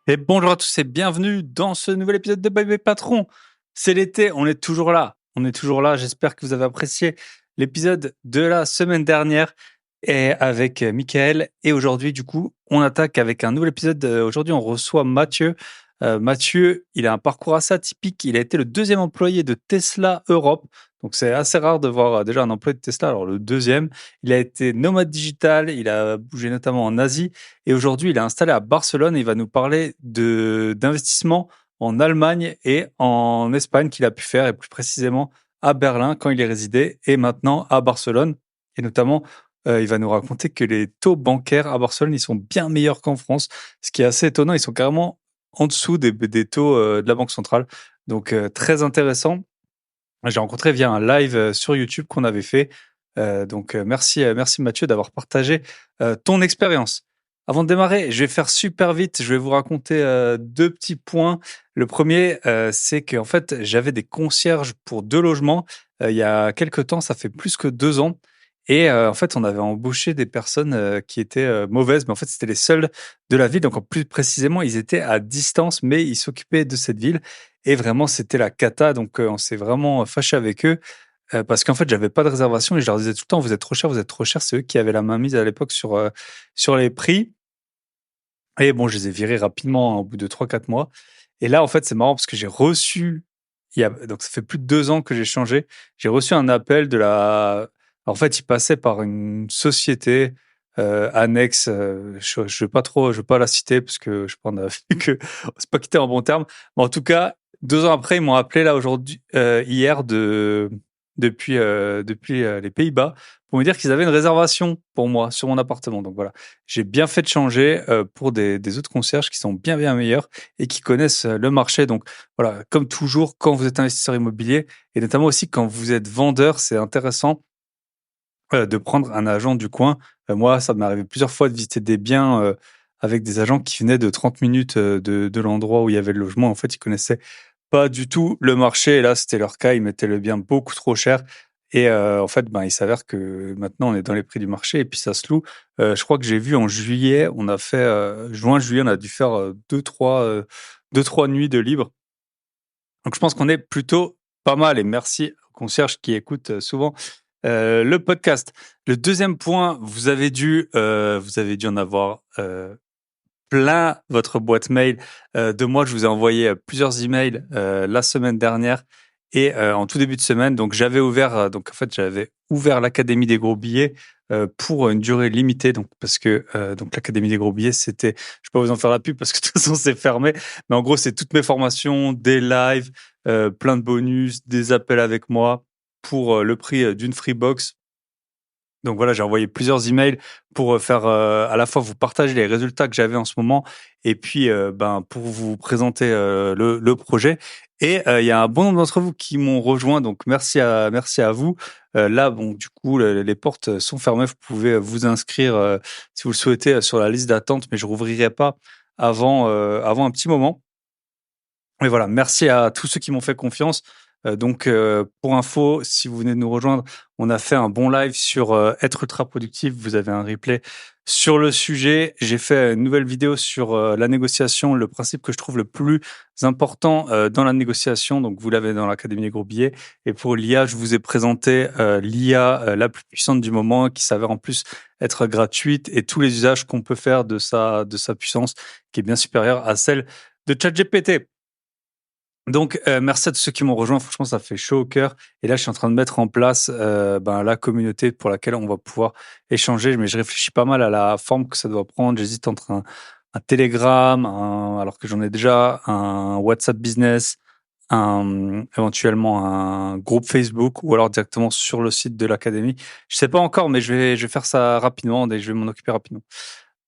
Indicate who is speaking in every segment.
Speaker 1: Et bonjour à tous et bienvenue dans ce nouvel épisode de Bye Bye Patron. C'est l'été, on est toujours là. On est toujours là. J'espère que vous avez apprécié l'épisode de la semaine dernière et avec Michael. Et aujourd'hui, du coup, on attaque avec un nouvel épisode. Aujourd'hui, on reçoit Mathieu. Mathieu, il a un parcours assez atypique. Il a été le deuxième employé de Tesla Europe. Donc, c'est assez rare de voir déjà un employé de Tesla. Alors, le deuxième, il a été nomade digital. Il a bougé notamment en Asie. Et aujourd'hui, il est installé à Barcelone et il va nous parler d'investissement en Allemagne et en Espagne qu'il a pu faire, et plus précisément à Berlin quand il y résidait, et maintenant à Barcelone. Et notamment, il va nous raconter que les taux bancaires à Barcelone, ils sont bien meilleurs qu'en France, ce qui est assez étonnant. Ils sont carrément en dessous des taux de la Banque centrale. Donc, très intéressant. J'ai rencontré via un live sur YouTube qu'on avait fait. Donc, merci Mathieu d'avoir partagé ton expérience. Avant de démarrer, je vais faire super vite. Je vais vous raconter deux petits points. Le premier, c'est qu'en fait, j'avais des concierges pour deux logements il y a quelques temps. Ça fait plus que 2 ans. Et en fait, on avait embauché des personnes qui étaient mauvaises, mais en fait, c'était les seuls de la ville. Donc, en plus précisément, ils étaient à distance, mais ils s'occupaient de cette ville. Et vraiment, c'était la cata. Donc, on s'est vraiment fâché avec eux parce qu'en fait, j'avais pas de réservation et je leur disais tout le temps, vous êtes trop cher, vous êtes trop cher. C'est eux qui avaient la main mise à l'époque sur les prix. Et bon, je les ai virés rapidement, hein, au bout de 3 4 mois. Et là, en fait, c'est marrant parce que j'ai reçu, donc ça fait plus de 2 ans que j'ai changé. J'ai reçu un appel de la. En fait, il passait par une société annexe. Je vais pas la citer parce que je pense qu'on a vu que c'est pas quitté en bon terme. Mais en tout cas, 2 ans après, ils m'ont appelé là aujourd'hui, hier depuis les Pays-Bas pour me dire qu'ils avaient une réservation pour moi sur mon appartement. Donc voilà, j'ai bien fait de changer pour des autres concierges qui sont bien, bien meilleurs et qui connaissent le marché. Donc voilà, comme toujours, quand vous êtes investisseur immobilier et notamment aussi quand vous êtes vendeur, c'est intéressant de prendre un agent du coin. Moi, ça m'est arrivé plusieurs fois de visiter des biens avec des agents qui venaient de 30 minutes de l'endroit où il y avait le logement. En fait, ils connaissaient pas du tout le marché. Et là, c'était leur cas. Ils mettaient le bien beaucoup trop cher. Et en fait, ben, il s'avère que maintenant, on est dans les prix du marché et puis ça se loue. Je crois que j'ai vu en juillet, on a fait juin, juillet, on a dû faire deux, trois nuits de libre. Donc, je pense qu'on est plutôt pas mal. Et merci aux concierges qui écoutent souvent le podcast. Le deuxième point, vous avez dû en avoir plein votre boîte mail. De moi, je vous ai envoyé plusieurs emails la semaine dernière et en tout début de semaine. Donc, j'avais ouvert l'Académie des gros billets pour une durée limitée. Donc, parce que donc l'Académie des gros billets, c'était, je peux pas vous en faire la pub parce que de toute façon, c'est fermé. Mais en gros, c'est toutes mes formations, des lives, plein de bonus, des appels avec moi pour le prix d'une Freebox. Donc voilà, j'ai envoyé plusieurs emails pour faire à la fois vous partager les résultats que j'avais en ce moment et puis ben pour vous présenter le projet. Et il y a un bon nombre d'entre vous qui m'ont rejoint, donc merci à vous. Là, bon, du coup, les portes sont fermées. Vous pouvez vous inscrire si vous le souhaitez sur la liste d'attente, mais je rouvrirai pas avant un petit moment. Mais voilà, merci à tous ceux qui m'ont fait confiance. Donc, pour info, si vous venez de nous rejoindre, on a fait un bon live sur être ultra productif. Vous avez un replay sur le sujet. J'ai fait une nouvelle vidéo sur la négociation, le principe que je trouve le plus important dans la négociation. Donc, vous l'avez dans l'Académie des gros billets. Et pour l'IA, je vous ai présenté l'IA la plus puissante du moment, qui s'avère en plus être gratuite et tous les usages qu'on peut faire de sa puissance, qui est bien supérieure à celle de ChatGPT. Donc, merci à tous ceux qui m'ont rejoint. Franchement, ça fait chaud au cœur. Et là, je suis en train de mettre en place ben, la communauté pour laquelle on va pouvoir échanger. Mais je réfléchis pas mal à la forme que ça doit prendre. J'hésite entre un Telegram, alors que j'en ai déjà, un WhatsApp Business, éventuellement un groupe Facebook ou alors directement sur le site de l'académie. Je sais pas encore, mais je vais faire ça rapidement et je vais m'en occuper rapidement.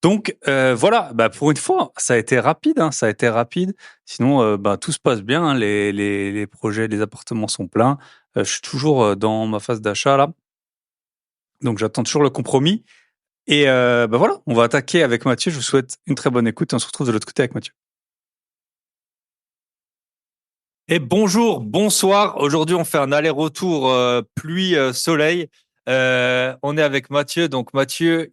Speaker 1: Donc voilà, bah, pour une fois, ça a été rapide, hein, ça a été rapide. Sinon, bah, tout se passe bien, hein, les projets, les appartements sont pleins. Je suis toujours dans ma phase d'achat là, donc j'attends toujours le compromis. Et bah voilà, on va attaquer avec Mathieu. Je vous souhaite une très bonne écoute et on se retrouve de l'autre côté avec Mathieu. Et bonjour, bonsoir. Aujourd'hui, on fait un aller-retour pluie-soleil. On est avec Mathieu. Donc Mathieu,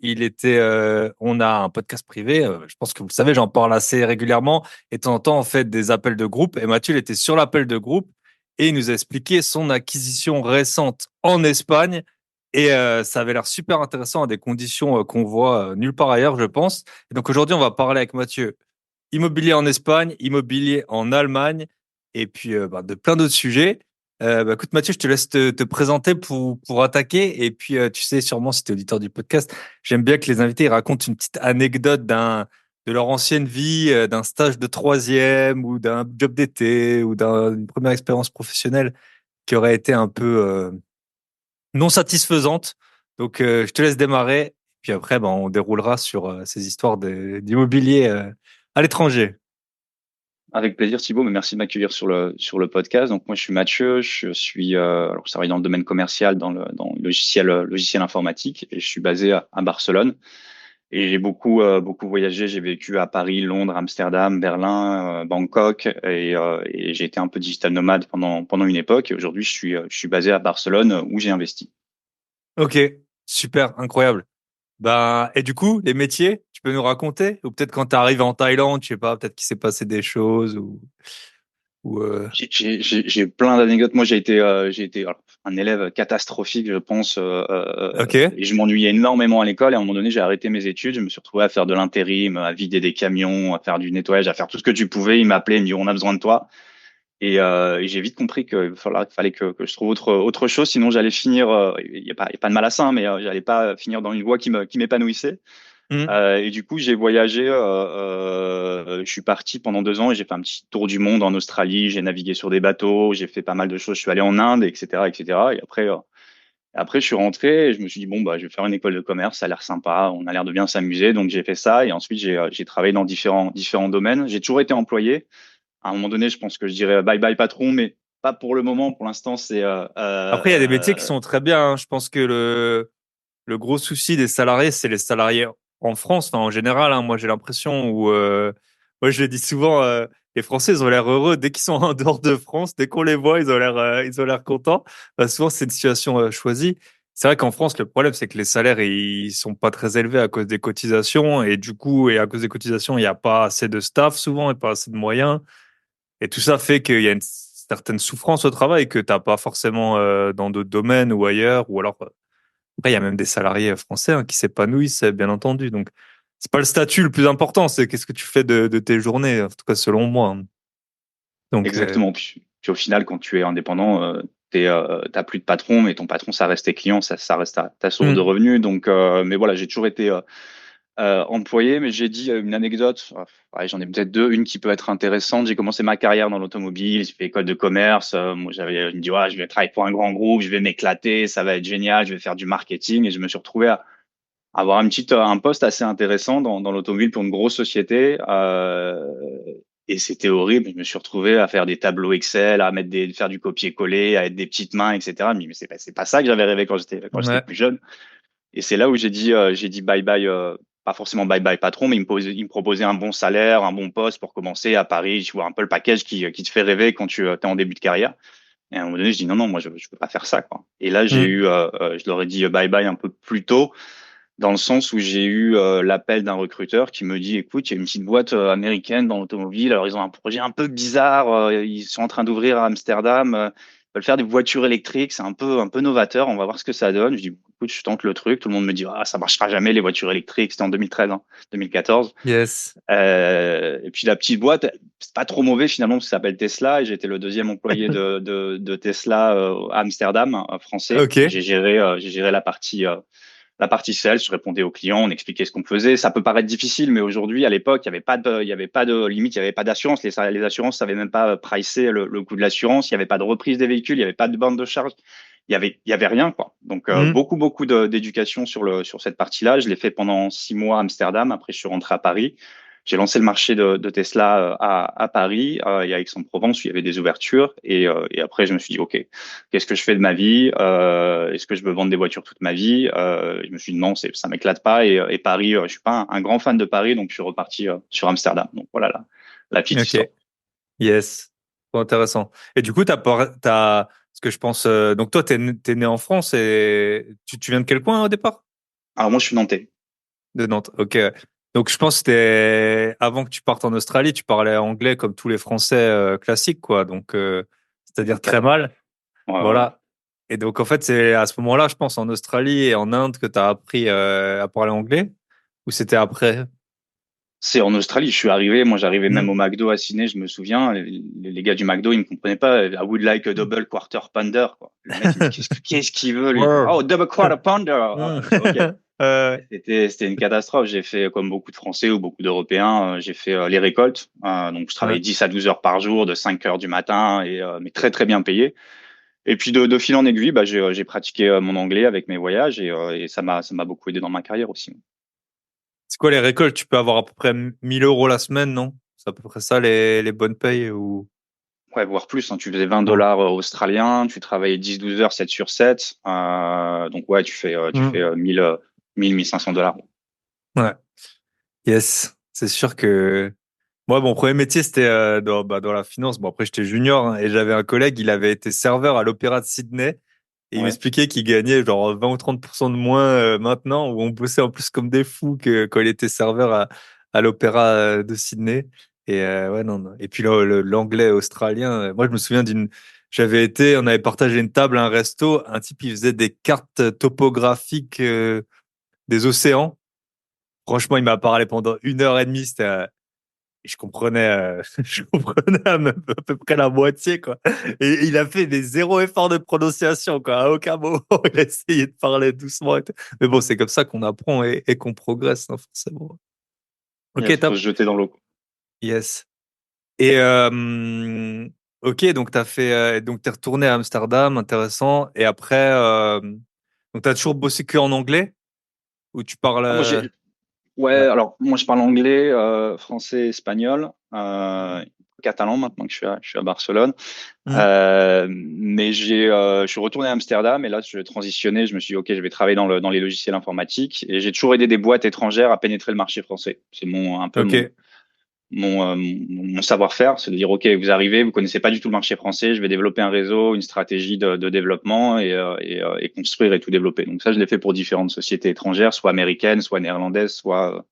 Speaker 1: on a un podcast privé. Je pense que vous le savez, j'en parle assez régulièrement. Et de temps en temps, on fait des appels de groupe. Et Mathieu, il était sur l'appel de groupe et il nous a expliqué son acquisition récente en Espagne. Et ça avait l'air super intéressant à des conditions qu'on voit nulle part ailleurs, je pense. Et donc aujourd'hui, on va parler avec Mathieu immobilier en Espagne, immobilier en Allemagne, et puis de plein d'autres sujets. Écoute Mathieu, je te laisse te présenter pour attaquer. Et puis tu sais sûrement si tu es auditeur du podcast, j'aime bien que les invités ils racontent une petite anecdote de leur ancienne vie, d'un stage de troisième ou d'un job d'été ou d'une première expérience professionnelle qui aurait été un peu non satisfaisante. Donc je te laisse démarrer. Puis après, on déroulera sur ces histoires d'immobilier à l'étranger.
Speaker 2: Avec plaisir Thibaut, mais merci de m'accueillir sur le podcast. Donc moi je suis Mathieu, je suis alors je travaille dans le domaine commercial dans le logiciel informatique et je suis basé à Barcelone et j'ai beaucoup voyagé, j'ai vécu à Paris, Londres, Amsterdam, Berlin, Bangkok et j'ai été un peu digital nomade pendant une époque et aujourd'hui je suis basé à Barcelone où j'ai investi.
Speaker 1: Ok, super, incroyable. Et du coup, les métiers, tu peux nous raconter? Ou peut-être quand tu arrives en Thaïlande, je sais pas, peut-être qu'il s'est passé des choses ou.
Speaker 2: J'ai plein d'anecdotes. Moi, j'ai été alors, un élève catastrophique, je pense,
Speaker 1: Ok.
Speaker 2: et je m'ennuyais énormément à l'école. Et à un moment donné, j'ai arrêté mes études. Je me suis retrouvé à faire de l'intérim, à vider des camions, à faire du nettoyage, à faire tout ce que tu pouvais. Ils m'appelaient, ils me disaient, on a besoin de toi. Et j'ai vite compris qu'il fallait que je trouve autre chose, sinon j'allais finir. Il y a pas de mal à ça, hein, mais j'allais pas finir dans une voie qui m'épanouissait.
Speaker 1: Hmm.
Speaker 2: Et du coup, j'ai voyagé. Je suis parti pendant 2 ans et j'ai fait un petit tour du monde en Australie. J'ai navigué sur des bateaux. J'ai fait pas mal de choses. Je suis allé en Inde, etc., etc. Et après, je suis rentré et je me suis dit bon bah, je vais faire une école de commerce. Ça a l'air sympa. On a l'air de bien s'amuser. Donc j'ai fait ça. Et ensuite, j'ai travaillé dans différents domaines. J'ai toujours été employé. À un moment donné, je pense que je dirais bye bye patron, mais pas pour le moment. Pour l'instant, c'est
Speaker 1: Après, il y a des métiers qui sont très bien, hein. Je pense que le gros souci des salariés, c'est les salariés en France, enfin, en général, hein. Moi, j'ai l'impression moi, je le dis souvent, les Français, ils ont l'air heureux dès qu'ils sont en dehors de France, dès qu'on les voit, ils ont l'air contents. Souvent, c'est une situation choisie. C'est vrai qu'en France, le problème, c'est que les salaires, ils sont pas très élevés à cause des cotisations, et du coup, et à cause des cotisations, il n'y a pas assez de staff souvent et pas assez de moyens. Et tout ça fait qu'il y a une certaine souffrance au travail que t'as pas forcément dans d'autres domaines ou ailleurs, ou alors après, il y a même des salariés français qui s'épanouissent, bien entendu. Donc, c'est pas le statut le plus important, c'est qu'est-ce que tu fais de tes journées, en tout cas selon moi. Donc,
Speaker 2: exactement. Puis au final, quand tu es indépendant, t'as plus de patron, mais ton patron, ça reste tes clients, ça reste ta source de
Speaker 1: hmm,
Speaker 2: revenus. Donc, mais voilà, j'ai toujours été employé, mais j'ai dit une anecdote. Ouais, j'en ai peut-être deux. Une qui peut être intéressante. J'ai commencé ma carrière dans l'automobile. J'ai fait école de commerce. Moi, je me dis, ouais, je vais travailler pour un grand groupe, je vais m'éclater, ça va être génial, je vais faire du marketing. Et je me suis retrouvé à avoir un poste assez intéressant dans l'automobile pour une grosse société. Et c'était horrible. Je me suis retrouvé à faire des tableaux Excel, à faire du copier-coller, à être des petites mains, etc. Mais c'est pas ça que j'avais rêvé quand j'étais
Speaker 1: ouais,
Speaker 2: plus jeune. Et c'est là où j'ai dit bye bye, pas forcément bye bye patron, mais il me proposait un bon salaire, un bon poste pour commencer à Paris. Tu vois un peu le package qui te fait rêver quand tu es en début de carrière. Et à un moment donné, je dis non, non, moi je peux pas faire ça, quoi. Et là,
Speaker 1: hmm,
Speaker 2: je leur ai dit bye bye un peu plus tôt, dans le sens où j'ai eu l'appel d'un recruteur qui me dit, écoute, il y a une petite boîte américaine dans l'automobile, alors ils ont un projet un peu bizarre, ils sont en train d'ouvrir à Amsterdam, ils veulent faire des voitures électriques, c'est un peu novateur, on va voir ce que ça donne. Je dis, écoute, je tente le truc, tout le monde me dit, ah, ça marchera jamais les voitures électriques, c'était en 2013, hein, 2014.
Speaker 1: yes,
Speaker 2: Et puis la petite boîte, c'est pas trop mauvais finalement, parce que ça s'appelle Tesla, et j'étais le deuxième employé de Tesla à Amsterdam, français.
Speaker 1: ok,
Speaker 2: J'ai géré la partie sales, je répondais aux clients, on expliquait ce qu'on faisait. Ça peut paraître difficile, mais aujourd'hui, à l'époque, il y avait pas de limite, il y avait pas d'assurance. Les assurances savaient même pas pricer le coût de l'assurance. Il y avait pas de reprise des véhicules, il y avait pas de bande de charge. Il y avait rien, quoi. Donc,
Speaker 1: hmm,
Speaker 2: beaucoup d'éducation sur cette partie-là. Je l'ai fait pendant 6 mois à Amsterdam. Après, je suis rentré à Paris. J'ai lancé le marché de Tesla à Paris et à Aix-en-Provence où il y avait des ouvertures. Et après, je me suis dit, OK, qu'est-ce que je fais de ma vie? Est-ce que je veux vendre des voitures toute ma vie? Je me suis dit non, ça m'éclate pas. Et Paris, je suis pas un grand fan de Paris, donc je suis reparti sur Amsterdam. Donc voilà la petite histoire.
Speaker 1: ok, yes.
Speaker 3: Trop intéressant. Et du coup, ce que je pense, donc toi, t'es né en France et tu viens de quel coin au départ?
Speaker 2: Alors moi, je suis nantais.
Speaker 3: De Nantes. Ok. Donc je pense que avant que tu partes en Australie, tu parlais anglais comme tous les Français classiques, quoi. Donc c'est-à-dire très mal.
Speaker 2: Ouais, ouais.
Speaker 3: Voilà. Et donc en fait, c'est à ce moment-là, je pense, en Australie et en Inde que tu as appris à parler anglais, ou c'était après?
Speaker 2: C'est en Australie, je suis arrivé, moi j'arrivais même
Speaker 3: Hmm.
Speaker 2: au McDo à Sydney, je me souviens, les gars du McDo, ils me comprenaient pas. I would like a double quarter pounder, quoi. Le mec, il me dit, qu'est-ce qu'il veut, lui?
Speaker 3: Wow.
Speaker 2: Oh, double quarter pounder.
Speaker 3: Hmm.
Speaker 2: Ah, je fais, OK.
Speaker 3: Euh,
Speaker 2: C'était une catastrophe. J'ai fait, comme beaucoup de Français ou beaucoup d'Européens, j'ai fait les récoltes. Donc, je travaillais
Speaker 3: ouais.
Speaker 2: 10 à 12 heures par jour, de 5 heures du matin, mais très, très bien payé. Et puis, de fil en aiguille, bah, j'ai pratiqué mon anglais avec mes voyages et ça m'a beaucoup aidé dans ma carrière aussi.
Speaker 3: C'est quoi les récoltes? Tu peux avoir à peu près 1 000 € la semaine, non? C'est à peu près ça les bonnes payes ou...
Speaker 2: Ouais, voire plus, hein. Tu faisais 20
Speaker 3: Ouais.
Speaker 2: dollars australiens, tu travaillais 10-12 heures, 7 sur 7. Donc, ouais, tu fais
Speaker 3: Hmm.
Speaker 2: 1000-1500 dollars.
Speaker 3: Ouais. Yes. C'est sûr que moi, mon premier métier, c'était dans la finance. Bon, après, j'étais junior hein, et j'avais un collègue, il avait été serveur à l'Opéra de Sydney et il
Speaker 2: Ouais.
Speaker 3: m'expliquait qu'il gagnait genre 20 ou 30% de moins maintenant, où on bossait en plus comme des fous que quand il était serveur à l'Opéra de Sydney. Et ouais, non, non. Et puis l'anglais australien, moi, je me souviens on avait partagé une table à un resto, un type, il faisait des cartes topographiques des océans. Franchement, il m'a parlé pendant 1 heure et demie. Je comprenais, je comprenais à peu près la moitié, quoi. Et il a fait des zéro effort de prononciation, quoi. À aucun moment, il a essayé de parler doucement et tout. Mais bon, c'est comme ça qu'on apprend et qu'on progresse, hein, forcément.
Speaker 2: Il
Speaker 3: Ok,
Speaker 2: faut se
Speaker 3: top.
Speaker 2: jeter dans l'eau.
Speaker 3: Yes. Et, ok, donc donc t'es retourné à Amsterdam, intéressant. Et après, donc t'as toujours bossé que en anglais? Ou tu parles,
Speaker 2: Ah, ouais,
Speaker 3: ouais.
Speaker 2: alors moi je parle anglais, français, espagnol, catalan maintenant que je suis à Barcelone.
Speaker 3: Hmm.
Speaker 2: Mais je suis retourné à Amsterdam et là je transitionnais. Je me suis dit ok, je vais travailler dans les logiciels informatiques et j'ai toujours aidé des boîtes étrangères à pénétrer le marché français. C'est un peu
Speaker 3: Ok.
Speaker 2: mon savoir-faire, c'est de dire ok, vous arrivez, vous connaissez pas du tout le marché français, je vais développer un réseau, une stratégie de développement et construire et tout développer. Donc ça, je l'ai fait pour différentes sociétés étrangères, soit américaines, soit néerlandaises, soit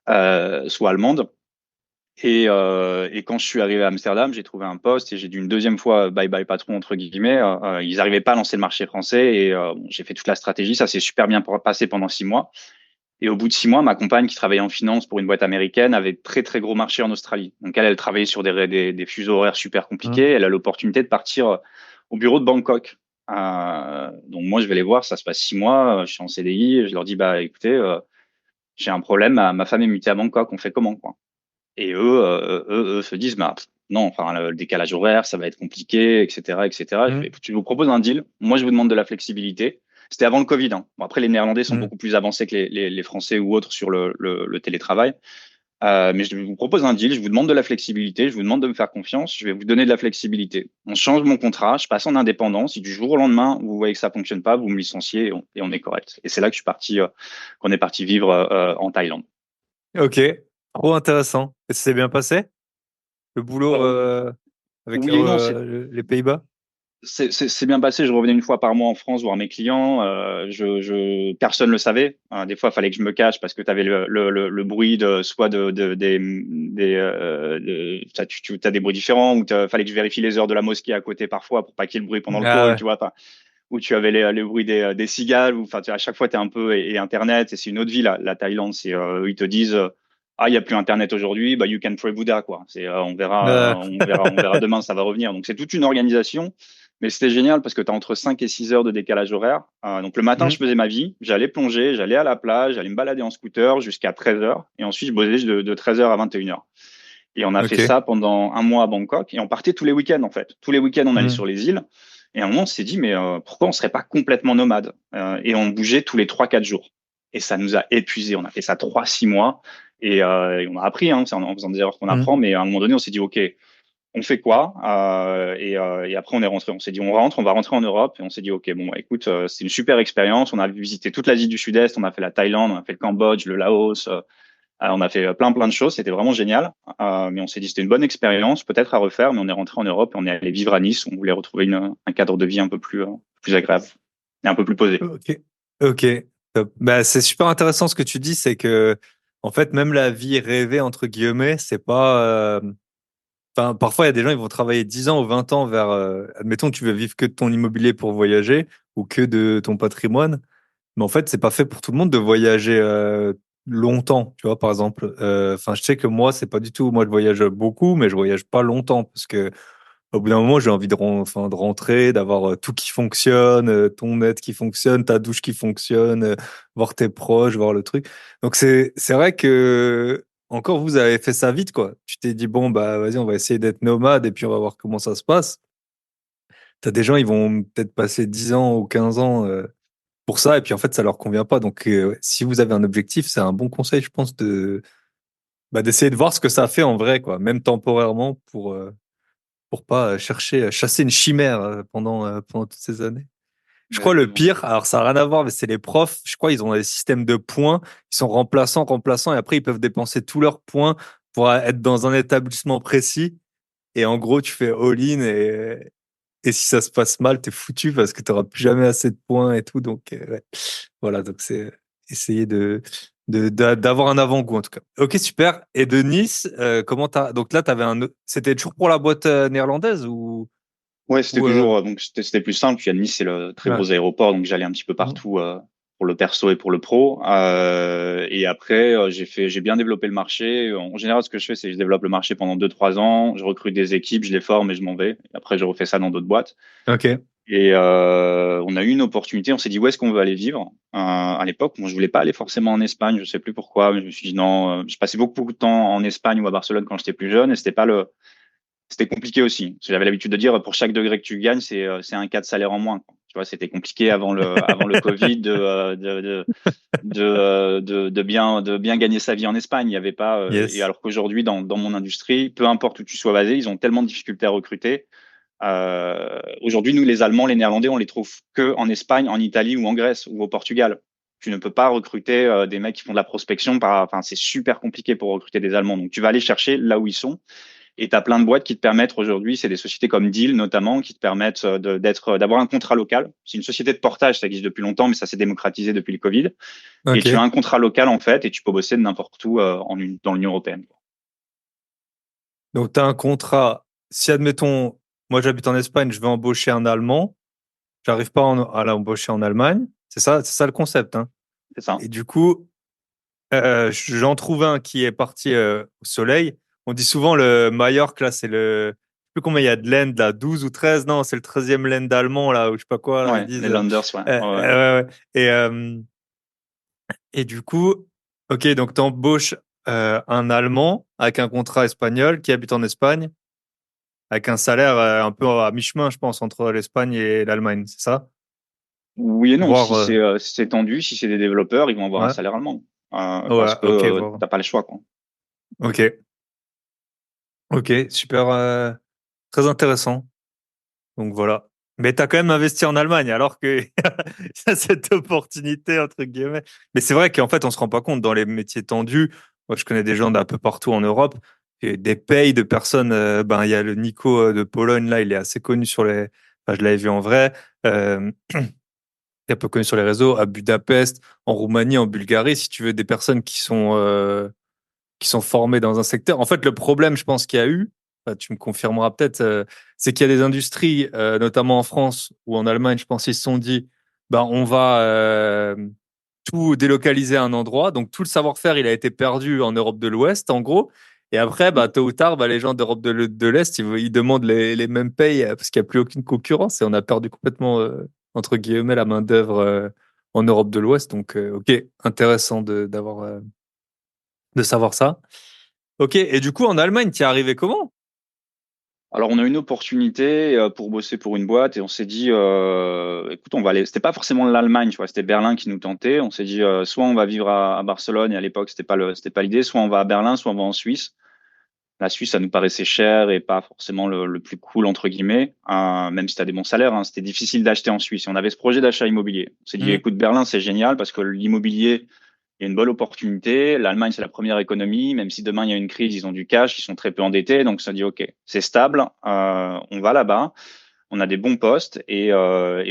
Speaker 2: allemandes. Et quand je suis arrivé à Amsterdam, j'ai trouvé un poste et j'ai dit une deuxième fois bye bye patron entre guillemets. Ils n'arrivaient pas à lancer le marché français et bon, j'ai fait toute la stratégie. Ça s'est super bien passé pendant 6 mois. Et au bout de 6 mois, ma compagne qui travaillait en finance pour une boîte américaine avait très très gros marché en Australie. Donc elle travaillait sur des fuseaux horaires super
Speaker 3: Hmm.
Speaker 2: compliqués. Elle a l'opportunité de partir au bureau de Bangkok. Donc moi je vais les voir, ça se passe 6 mois, je suis en CDI, et je leur dis bah écoutez, j'ai un problème, ma femme est mutée à Bangkok, on fait comment quoi? Et eux se disent, bah, non, enfin, le décalage horaire, ça va être compliqué, etc., etc. Je
Speaker 3: Hmm.
Speaker 2: fais, je vous propose un deal. Moi, je vous demande de la flexibilité. C'était avant le Covid, hein. Bon, après, les Néerlandais sont
Speaker 3: Hmm.
Speaker 2: beaucoup plus avancés que les Français ou autres sur le télétravail. Mais je vous propose un deal. Je vous demande de la flexibilité. Je vous demande de me faire confiance. Je vais vous donner de la flexibilité. On change mon contrat. Je passe en indépendant. Si du jour au lendemain, vous voyez que ça fonctionne pas, vous me licenciez et on est correct. Et c'est là que je suis parti, qu'on est parti vivre en Thaïlande.
Speaker 3: Ok, trop intéressant. Et ça s'est bien passé, le boulot
Speaker 2: Alors,
Speaker 3: avec
Speaker 2: oui et non,
Speaker 3: les Pays-Bas?
Speaker 2: c'est bien passé. Je revenais une fois par mois en France voir mes clients. Personne le savait. Des fois, il fallait que je me cache parce que tu avais le bruit soit tu as des bruits différents ou fallait que je vérifie les heures de la mosquée à côté parfois pour pas qu'il y ait le bruit pendant le
Speaker 3: Ah
Speaker 2: call,
Speaker 3: ouais.
Speaker 2: tu vois. Enfin, où tu avais les bruits des cigales. Ou, enfin, à chaque fois, tu es un peu et Internet. Et c'est une autre vie, la Thaïlande. Ils te disent. Ah, il n'y a plus Internet aujourd'hui, bah, you can pray Buddha, quoi. On verra demain, ça va revenir. Donc, c'est toute une organisation. Mais c'était génial parce que tu as entre 5 et 6 heures de décalage horaire. Donc le matin, je
Speaker 3: Hmm.
Speaker 2: faisais ma vie, j'allais plonger, j'allais à la plage, j'allais me balader en scooter jusqu'à 13 heures. Et ensuite, je bossais de 13 heures à 21 heures. Et on a fait
Speaker 3: Ok.
Speaker 2: ça pendant un mois à Bangkok. Et on partait tous les week-ends, en fait. Tous les week-ends, on allait
Speaker 3: Hmm.
Speaker 2: sur les îles. Et à un moment, on s'est dit, mais pourquoi on serait pas complètement nomade? Et on bougeait tous les 3 4 jours. Et ça nous a épuisés. On a fait ça 3 6 mois. Et on a appris, hein, c'est en faisant des erreurs qu'on
Speaker 3: Hmm.
Speaker 2: apprend. Mais à un moment donné, on s'est dit, OK, on fait quoi? Et après, on est rentré. On s'est dit, on va rentrer en Europe. Et on s'est dit, OK, bon, écoute, c'est une super expérience. On a visité toute l'Asie du Sud-Est. On a fait la Thaïlande, on a fait le Cambodge, le Laos, On a fait plein de choses, c'était vraiment génial. Mais on s'est dit c'était une bonne expérience, peut-être à refaire. Mais on est rentré en Europe et on est allé vivre à Nice. On voulait retrouver un cadre de vie un peu plus agréable et un peu plus posé.
Speaker 3: Ok, ok. Top. Bah, c'est super intéressant ce que tu dis, c'est que en fait même la vie rêvée entre guillemets, c'est pas. Enfin, parfois il y a des gens ils vont travailler 10 ans ou 20 ans vers. Admettons tu veux vivre que de ton immobilier pour voyager ou que de ton patrimoine, mais en fait c'est pas fait pour tout le monde de voyager longtemps. Tu vois par exemple. Enfin je sais que moi c'est pas du tout. Moi je voyage beaucoup, mais je voyage pas longtemps parce que au bout d'un moment, j'ai envie enfin, de rentrer, d'avoir tout qui fonctionne, ton net qui fonctionne, ta douche qui fonctionne, voir tes proches, voir le truc. Donc c'est vrai que encore vous avez fait ça vite quoi. Tu t'es dit bon bah vas-y, on va essayer d'être nomade et puis on va voir comment ça se passe. T'as des gens ils vont peut-être passer 10 ans ou 15 ans pour ça et puis en fait ça leur convient pas. Donc ouais, si vous avez un objectif, c'est un bon conseil je pense de d'essayer de voir ce que ça fait en vrai quoi, même temporairement pour pas chercher, chasser une chimère pendant toutes ces années. Je crois le
Speaker 2: Exactement.
Speaker 3: pire, alors ça n'a rien à voir, mais c'est les profs. Je crois ils ont des systèmes de points. Ils sont remplaçants, et après ils peuvent dépenser tous leurs points pour être dans un établissement précis. Et en gros, tu fais all-in et si ça se passe mal, t'es foutu parce que t'auras plus jamais assez de points et tout. Donc ouais. Voilà, donc c'est essayer d'avoir un avant-goût en tout cas. Ok, super. Et de Nice, comment t'as donc là t'avais c'était toujours pour la boîte néerlandaise
Speaker 2: Ouais, c'était
Speaker 3: ou
Speaker 2: toujours donc c'était plus simple. Puis à Nice, c'est le très
Speaker 3: ouais.
Speaker 2: gros aéroport, donc j'allais un petit peu
Speaker 3: Mhm.
Speaker 2: partout pour le perso et pour le pro. Et après, j'ai bien développé le marché. En général, ce que je fais, c'est que je développe le marché pendant 2 3 ans. Je recrute des équipes, je les forme et je m'en vais. Et après, je refais ça dans d'autres boîtes.
Speaker 3: Ok.
Speaker 2: Et on a eu une opportunité. On s'est dit où est-ce qu'on veut aller vivre. À l'époque, moi, je voulais pas aller forcément en Espagne. Je sais plus pourquoi, mais je me suis dit non. Je passais beaucoup de temps en Espagne ou à Barcelone quand j'étais plus jeune, et c'était compliqué aussi. Parce que j'avais l'habitude de dire, pour chaque degré que tu gagnes, c'est un cas de salaire en moins, quoi. Tu vois, c'était compliqué avant le Covid de bien gagner sa vie en Espagne. Il y avait pas, et
Speaker 3: Yes.
Speaker 2: alors qu'aujourd'hui, dans mon industrie, peu importe où tu sois basé, ils ont tellement de difficultés à recruter. Aujourd'hui, nous, les Allemands, les Néerlandais, on les trouve que en Espagne, en Italie ou en Grèce ou au Portugal. Tu ne peux pas recruter des mecs qui font de la prospection enfin, c'est super compliqué pour recruter des Allemands. Donc, tu vas aller chercher là où ils sont. Et tu as plein de boîtes qui te permettent aujourd'hui, c'est des sociétés comme Deal notamment, qui te permettent d'avoir un contrat local. C'est une société de portage, ça existe depuis longtemps, mais ça s'est démocratisé depuis le Covid. Et tu as
Speaker 3: Ok.
Speaker 2: un contrat local en fait, et tu peux bosser de n'importe où dans l'Union européenne.
Speaker 3: Donc, tu as un contrat. Si, admettons, moi j'habite en Espagne, je veux embaucher un Allemand, j'arrive pas à l'embaucher en Allemagne. C'est ça le concept, hein.
Speaker 2: C'est ça.
Speaker 3: Et du coup, j'en trouve un qui est parti au soleil. On dit souvent le Majorque, là, c'est le. Je sais plus combien il y a de laine, là, 12 ou 13. Non, c'est le 13e laine d'allemand, là, ou je sais pas quoi, là, ils
Speaker 2: Ouais,
Speaker 3: disent.
Speaker 2: les Landers, ouais. Ouais, ouais.
Speaker 3: Ouais, ouais. Et du coup, ok, donc tu embauches un Allemand avec un contrat espagnol qui habite en Espagne, avec un salaire un peu à mi-chemin, je pense, entre l'Espagne et l'Allemagne, c'est ça?
Speaker 2: Oui et non,
Speaker 3: Voir,
Speaker 2: si c'est tendu, si c'est des développeurs, ils vont avoir un
Speaker 3: ouais,
Speaker 2: salaire allemand. Parce
Speaker 3: ouais,
Speaker 2: que
Speaker 3: ok, voir.
Speaker 2: t'as pas le choix, quoi.
Speaker 3: Ok, ok, super, très intéressant. Donc voilà. Mais tu as quand même investi en Allemagne, alors que ça, cette opportunité, entre guillemets. Mais c'est vrai qu'en fait, on se rend pas compte dans les métiers tendus. Moi, je connais des gens d'un peu partout en Europe, et des payes de personnes. Ben, il y a le Nico de Pologne, là, il est assez connu sur les. Enfin, je l'avais vu en vrai. Il est un peu connu sur les réseaux. À Budapest, en Roumanie, en Bulgarie, si tu veux, des personnes qui sont formés dans un secteur. En fait, le problème, je pense qu'il y a eu, tu me confirmeras peut-être, c'est qu'il y a des industries, notamment en France ou en Allemagne, je pense, ils se sont dit, ben, on va tout délocaliser à un endroit. Donc, tout le savoir-faire, il a été perdu en Europe de l'Ouest, en gros. Et après, bah, tôt ou tard, bah, les gens d'Europe de l'Est, ils demandent les mêmes payes parce qu'il n'y a plus aucune concurrence et on a perdu complètement, entre guillemets, la main-d'œuvre en Europe de l'Ouest. Donc, ok, intéressant de savoir ça. Ok, et du coup, en Allemagne, tu es arrivé comment?
Speaker 2: Alors, on a une opportunité pour bosser pour une boîte et on s'est dit, écoute, on va aller. C'était pas forcément l'Allemagne, tu vois, c'était Berlin qui nous tentait. On s'est dit, soit on va vivre à Barcelone et à l'époque c'était pas l'idée, soit on va à Berlin, soit on va en Suisse. La Suisse, ça nous paraissait cher et pas forcément le plus cool entre guillemets, même si tu as des bons salaires. C'était difficile d'acheter en Suisse. Et on avait ce projet d'achat immobilier. On s'est dit,
Speaker 3: Hmm.
Speaker 2: écoute, Berlin, c'est génial parce que l'immobilier il y a une bonne opportunité. L'Allemagne, c'est la première économie. Même si demain il y a une crise, ils ont du cash, ils sont très peu endettés. Donc ça dit, OK, c'est stable, on va là-bas. On a des bons postes et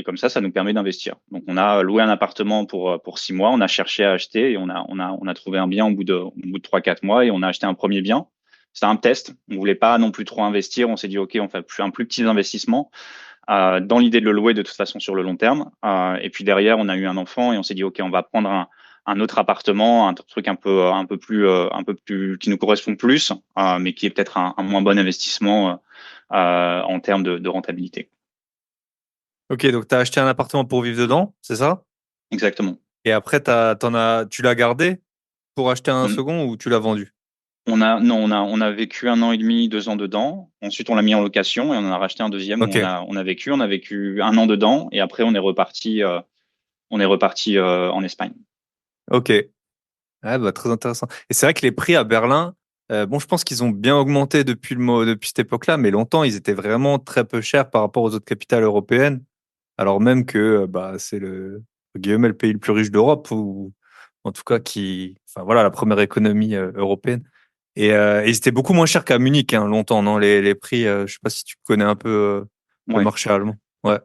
Speaker 2: comme ça nous permet d'investir. Donc on a loué un appartement pour 6 mois. On a cherché à acheter et on a trouvé un bien au bout de 3-4 mois et on a acheté un premier bien. C'était un test. On voulait pas non plus trop investir. On s'est dit, OK, on fait un plus petit investissement dans l'idée de le louer de toute façon sur le long terme. Et puis derrière, on a eu un enfant et on s'est dit, OK, on va prendre un autre appartement, un truc un peu plus qui nous correspond plus, mais qui est peut-être un moins bon investissement en termes de rentabilité.
Speaker 3: Ok, donc tu as acheté un appartement pour vivre dedans, c'est ça?
Speaker 2: Exactement.
Speaker 3: Et après, tu l'as gardé pour acheter un
Speaker 2: On,
Speaker 3: second ou tu l'as vendu?
Speaker 2: non, on a vécu 1 an et demi, 2 ans dedans. Ensuite, on l'a mis en location et on en a racheté un deuxième où
Speaker 3: Ok,
Speaker 2: on a vécu 1 an dedans et après on est reparti en Espagne.
Speaker 3: ok. Ah, bah, très intéressant. Et c'est vrai que les prix à Berlin, bon, je pense qu'ils ont bien augmenté depuis cette époque-là, mais longtemps, ils étaient vraiment très peu chers par rapport aux autres capitales européennes, alors même que bah, c'est entre guillemets, le pays le plus riche d'Europe, ou en tout cas enfin voilà, la première économie européenne. Et ils étaient beaucoup moins chers qu'à Munich, hein, longtemps, non? Les prix, je sais pas si tu connais un peu le
Speaker 2: Ouais.
Speaker 3: marché allemand. Ouais,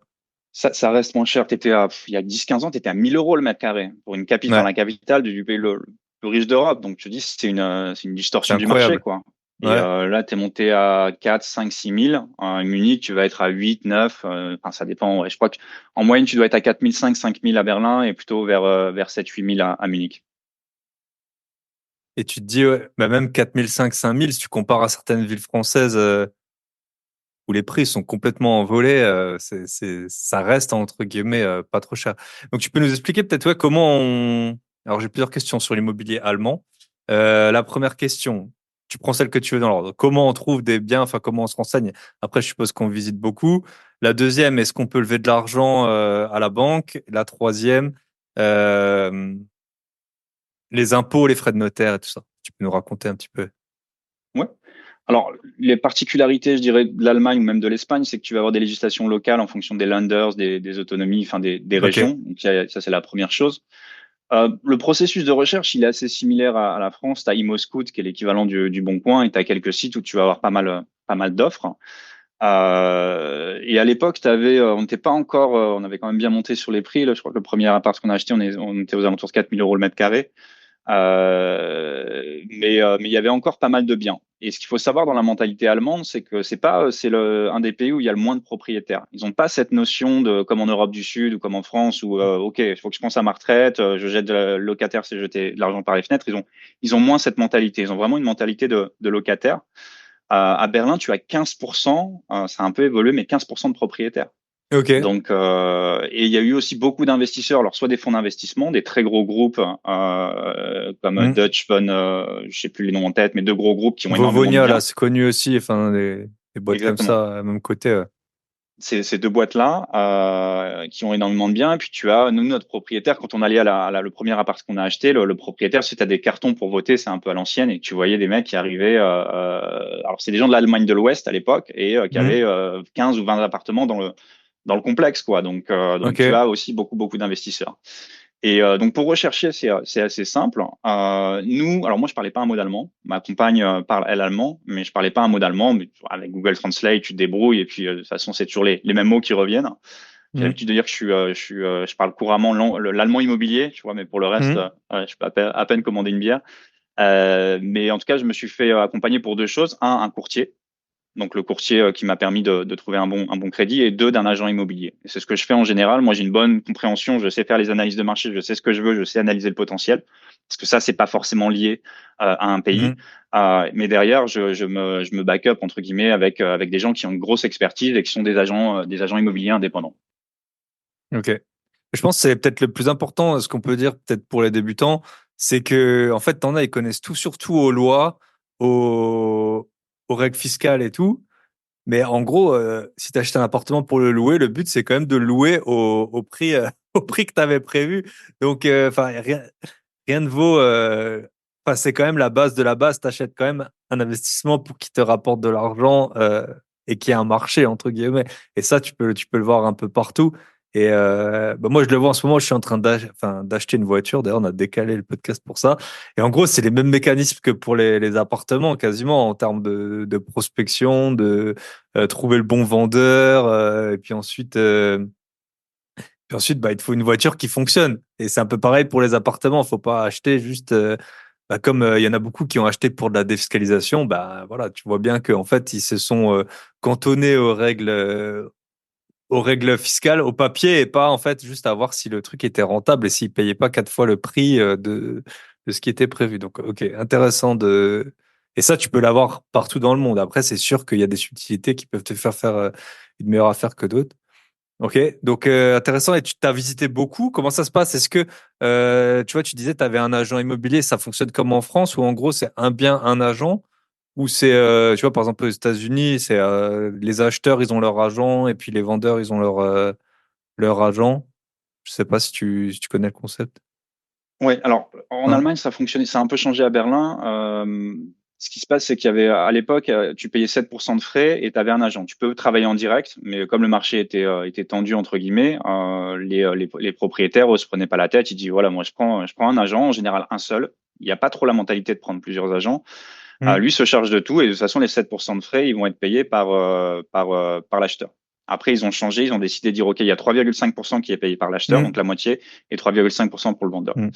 Speaker 2: Ça reste moins cher. Il y a 10-15 ans, tu étais à 1 000 € le mètre carré pour dans
Speaker 3: ouais,
Speaker 2: la capitale du pays le plus riche d'Europe. Donc, je dis, c'est une
Speaker 3: c'est
Speaker 2: distorsion du marché,
Speaker 3: incroyable.
Speaker 2: quoi. Et
Speaker 3: Ouais.
Speaker 2: là, tu es monté à 4, 5, 6 000. À Munich, tu vas être à 8, 9. Enfin, ça dépend. Ouais. Je crois qu'en moyenne, tu dois être à 4 500, 5 000 à Berlin et plutôt vers 7, 8 000 à Munich.
Speaker 3: Et tu te dis, ouais, bah même 4 500, 5 000, si tu compares à certaines villes françaises où les prix sont complètement envolés, ça reste entre guillemets pas trop cher. Donc tu peux nous expliquer peut-être ouais, comment on... Alors j'ai plusieurs questions sur l'immobilier allemand. La première question, tu prends celle que tu veux dans l'ordre. Comment on trouve des biens, enfin comment on se renseigne? Après, je suppose qu'on visite beaucoup. La deuxième, est-ce qu'on peut lever de l'argent à la banque? La troisième, euh, les impôts, les frais de notaire et tout ça. Tu peux nous raconter un petit peu?
Speaker 2: Ouais. Alors, les particularités, je dirais, de l'Allemagne ou même de l'Espagne, c'est que tu vas avoir des législations locales en fonction des Länders, des autonomies, enfin des
Speaker 3: Ok.
Speaker 2: régions. Donc, ça, c'est la première chose. Le processus de recherche, il est assez similaire à la France. Tu as ImmoScout, qui est l'équivalent du Boncoin, et tu as quelques sites où tu vas avoir pas mal d'offres. Et à l'époque, on n'était pas encore, on avait quand même bien monté sur les prix. Là, je crois que le premier appart qu'on a acheté, on était aux alentours de 4 000 € le mètre carré. Mais il y avait encore pas mal de biens. Et ce qu'il faut savoir dans la mentalité allemande, c'est que un des pays où il y a le moins de propriétaires. Ils n'ont pas cette notion de comme en Europe du Sud ou comme en France où ok, il faut que je pense à ma retraite, je jette le locataire, c'est jeter de l'argent par les fenêtres. Ils ont moins cette mentalité. Ils ont vraiment une mentalité de locataire. À Berlin, tu as 15%, ça a un peu évolué, mais 15% de propriétaires.
Speaker 3: Ok.
Speaker 2: Donc, et il y a eu aussi beaucoup d'investisseurs, alors soit des fonds d'investissement, des très gros groupes comme
Speaker 3: Hmm.
Speaker 2: Deutsche Von, je sais plus les noms en tête, mais deux gros groupes qui ont énormément de
Speaker 3: Vovonia, là,
Speaker 2: biens.
Speaker 3: c'est connu aussi. Enfin, des boîtes comme
Speaker 2: Exactement.
Speaker 3: ça, même côté.
Speaker 2: Ces deux boîtes-là qui ont énormément de biens. Et puis tu as, nous, notre propriétaire, quand on allait le premier appart qu'on a acheté, le propriétaire, si tu as des cartons pour voter, c'est un peu à l'ancienne, et que tu voyais des mecs qui arrivaient. Alors c'est des gens de l'Allemagne de l'Ouest à l'époque, et qui
Speaker 3: Hmm.
Speaker 2: avaient 15 ou 20 appartements dans le complexe, quoi. Donc tu
Speaker 3: Ok.
Speaker 2: as aussi beaucoup, beaucoup d'investisseurs. Et donc pour rechercher, c'est assez simple. Alors moi je parlais pas un mot d'allemand. Ma compagne parle elle allemand, mais je parlais pas un mot d'allemand. Mais avec Google Translate, tu te débrouilles et puis de toute façon c'est toujours les mêmes mots qui reviennent. J'ai
Speaker 3: Hmm.
Speaker 2: l'habitude de dire que je parle couramment l'allemand immobilier, tu vois, mais pour le reste,
Speaker 3: Hmm.
Speaker 2: ouais, je peux à peine commander une bière. Mais en tout cas, je me suis fait accompagner pour deux choses. Un courtier, donc le courtier qui m'a permis de trouver un bon crédit, et deux, d'un agent immobilier. Et c'est ce que je fais en général. Moi, j'ai une bonne compréhension, je sais faire les analyses de marché, je sais ce que je veux, je sais analyser le potentiel, parce que ça, c'est pas forcément lié à un pays.
Speaker 3: Hmm.
Speaker 2: Mais derrière, je me back up entre guillemets avec des gens qui ont une grosse expertise et qui sont des agents immobiliers indépendants.
Speaker 3: Ok. Je pense que c'est peut-être le plus important, ce qu'on peut dire peut-être pour les débutants, c'est que en fait, t'en as, ils connaissent tout, surtout aux lois, aux règles fiscales et tout. Mais en gros, si tu achètes un appartement pour le louer, le but c'est quand même de le louer au prix, au prix que tu avais prévu. Donc, enfin, rien ne vaut. Enfin, c'est quand même la base de la base. Tu achètes quand même un investissement pour qu'il te rapporte de l'argent et qu'il y ait un marché entre guillemets. Et ça, tu peux le voir un peu partout. Et moi, je le vois en ce moment, je suis en train d'acheter une voiture. D'ailleurs, on a décalé le podcast pour ça. Et en gros, c'est les mêmes mécanismes que pour les appartements, quasiment, en termes de prospection, de trouver le bon vendeur. Et puis ensuite, bah, il te faut une voiture qui fonctionne. Et c'est un peu pareil pour les appartements. Faut pas acheter juste, comme il y en a beaucoup qui ont acheté pour de la défiscalisation. Bah, voilà, tu vois bien qu'en fait, ils se sont cantonnés aux règles fiscales, au papier, et pas en fait juste à voir si le truc était rentable et s'ils payaient pas 4 fois le prix de ce qui était prévu. Donc, ok, intéressant de. Et ça, tu peux l'avoir partout dans le monde. Après, c'est sûr qu'il y a des subtilités qui peuvent te faire une meilleure affaire que d'autres. Ok, donc intéressant. Et tu t'as visité beaucoup. Comment ça se passe? Est-ce que tu vois, tu disais, tu avais un agent immobilier, ça fonctionne comme en France, ou en gros, c'est un bien, un agent, ou c'est, tu vois, par exemple aux États-Unis, c'est les acheteurs, ils ont leur agent, et puis les vendeurs, ils ont leur agent. Je sais pas si tu connais le concept.
Speaker 2: Ouais, alors en
Speaker 3: Ouais.
Speaker 2: Allemagne, ça fonctionnait, ça a un peu changé à Berlin. Ce qui se passe, c'est qu'il y avait à l'époque, tu payais 7% de frais et tu avais un agent. Tu peux travailler en direct, mais comme le marché était tendu entre guillemets, les propriétaires eux se prenaient pas la tête. Ils disent voilà, moi je prends un agent, en général un seul. Il n'y a pas trop la mentalité de prendre plusieurs agents.
Speaker 3: Hmm.
Speaker 2: Lui se charge de tout et de toute façon les 7% de frais, ils vont être payés par l'acheteur. Après, ils ont changé, ils ont décidé de dire OK, il y a 3,5% qui est payé par l'acheteur,
Speaker 3: Hmm.
Speaker 2: donc la moitié, et 3,5% pour le vendeur.
Speaker 3: Hmm.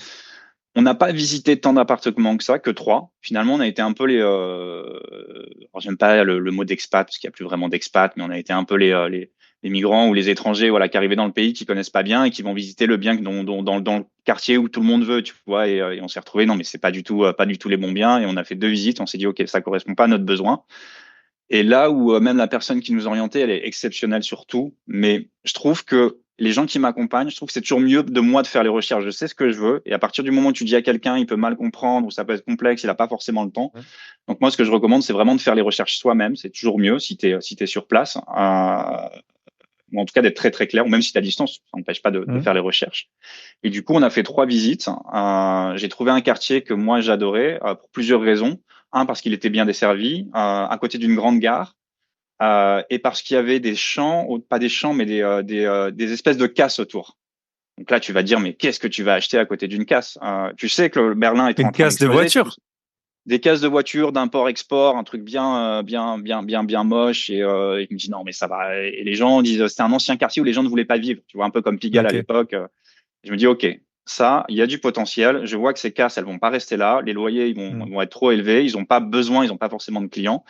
Speaker 2: On n'a pas visité tant d'appartements que ça, que trois. Finalement, on a été un peu les. Alors, j'aime pas le mot d'expat parce qu'il n'y a plus vraiment d'expat, mais on a été un peu les migrants ou les étrangers, voilà, qui arrivaient dans le pays, qui connaissent pas bien et qui vont visiter le bien dans le quartier où tout le monde veut, tu vois. Et on s'est retrouvé, non, mais c'est pas du tout les bons biens. Et on a fait 2 visites. On s'est dit, ok, ça correspond pas à notre besoin. Et là où même la personne qui nous orientait, elle est exceptionnelle sur tout. Mais je trouve que les gens qui m'accompagnent, je trouve que c'est toujours mieux de moi de faire les recherches. Je sais ce que je veux. Et à partir du moment où tu dis à quelqu'un, il peut mal comprendre ou ça peut être complexe, il n'a pas forcément le temps.
Speaker 3: Ouais.
Speaker 2: Donc moi, ce que je recommande, c'est vraiment de faire les recherches soi-même. C'est toujours mieux si t'es sur place. Ou en tout cas d'être très très clair, ou même si tu es à distance, ça n'empêche pas de
Speaker 3: Hmm.
Speaker 2: faire les recherches. Et du coup, on a fait 3 visites. J'ai trouvé un quartier que moi j'adorais pour plusieurs raisons. Un, parce qu'il était bien desservi, à côté d'une grande gare, et parce qu'il y avait des champs, ou pas des champs, mais des espèces de casses autour. Donc là, tu vas te dire, mais qu'est-ce que tu vas acheter à côté d'une casse? Tu sais que le Berlin est
Speaker 3: Une
Speaker 2: en train
Speaker 3: casse de
Speaker 2: d'exploser.
Speaker 3: voiture.
Speaker 2: Des cases de voiture d'import-export, un truc bien moche. Et je me dis non, mais ça va. Et les gens disent, c'était un ancien quartier où les gens ne voulaient pas vivre. Tu vois, un peu comme Pigalle à
Speaker 3: Ok.
Speaker 2: l'époque. Je me dis, OK, ça, il y a du potentiel. Je vois que ces casses, elles vont pas rester là. Les loyers,
Speaker 3: Hmm.
Speaker 2: ils vont être trop élevés. Ils n'ont pas besoin, ils n'ont pas forcément de clients.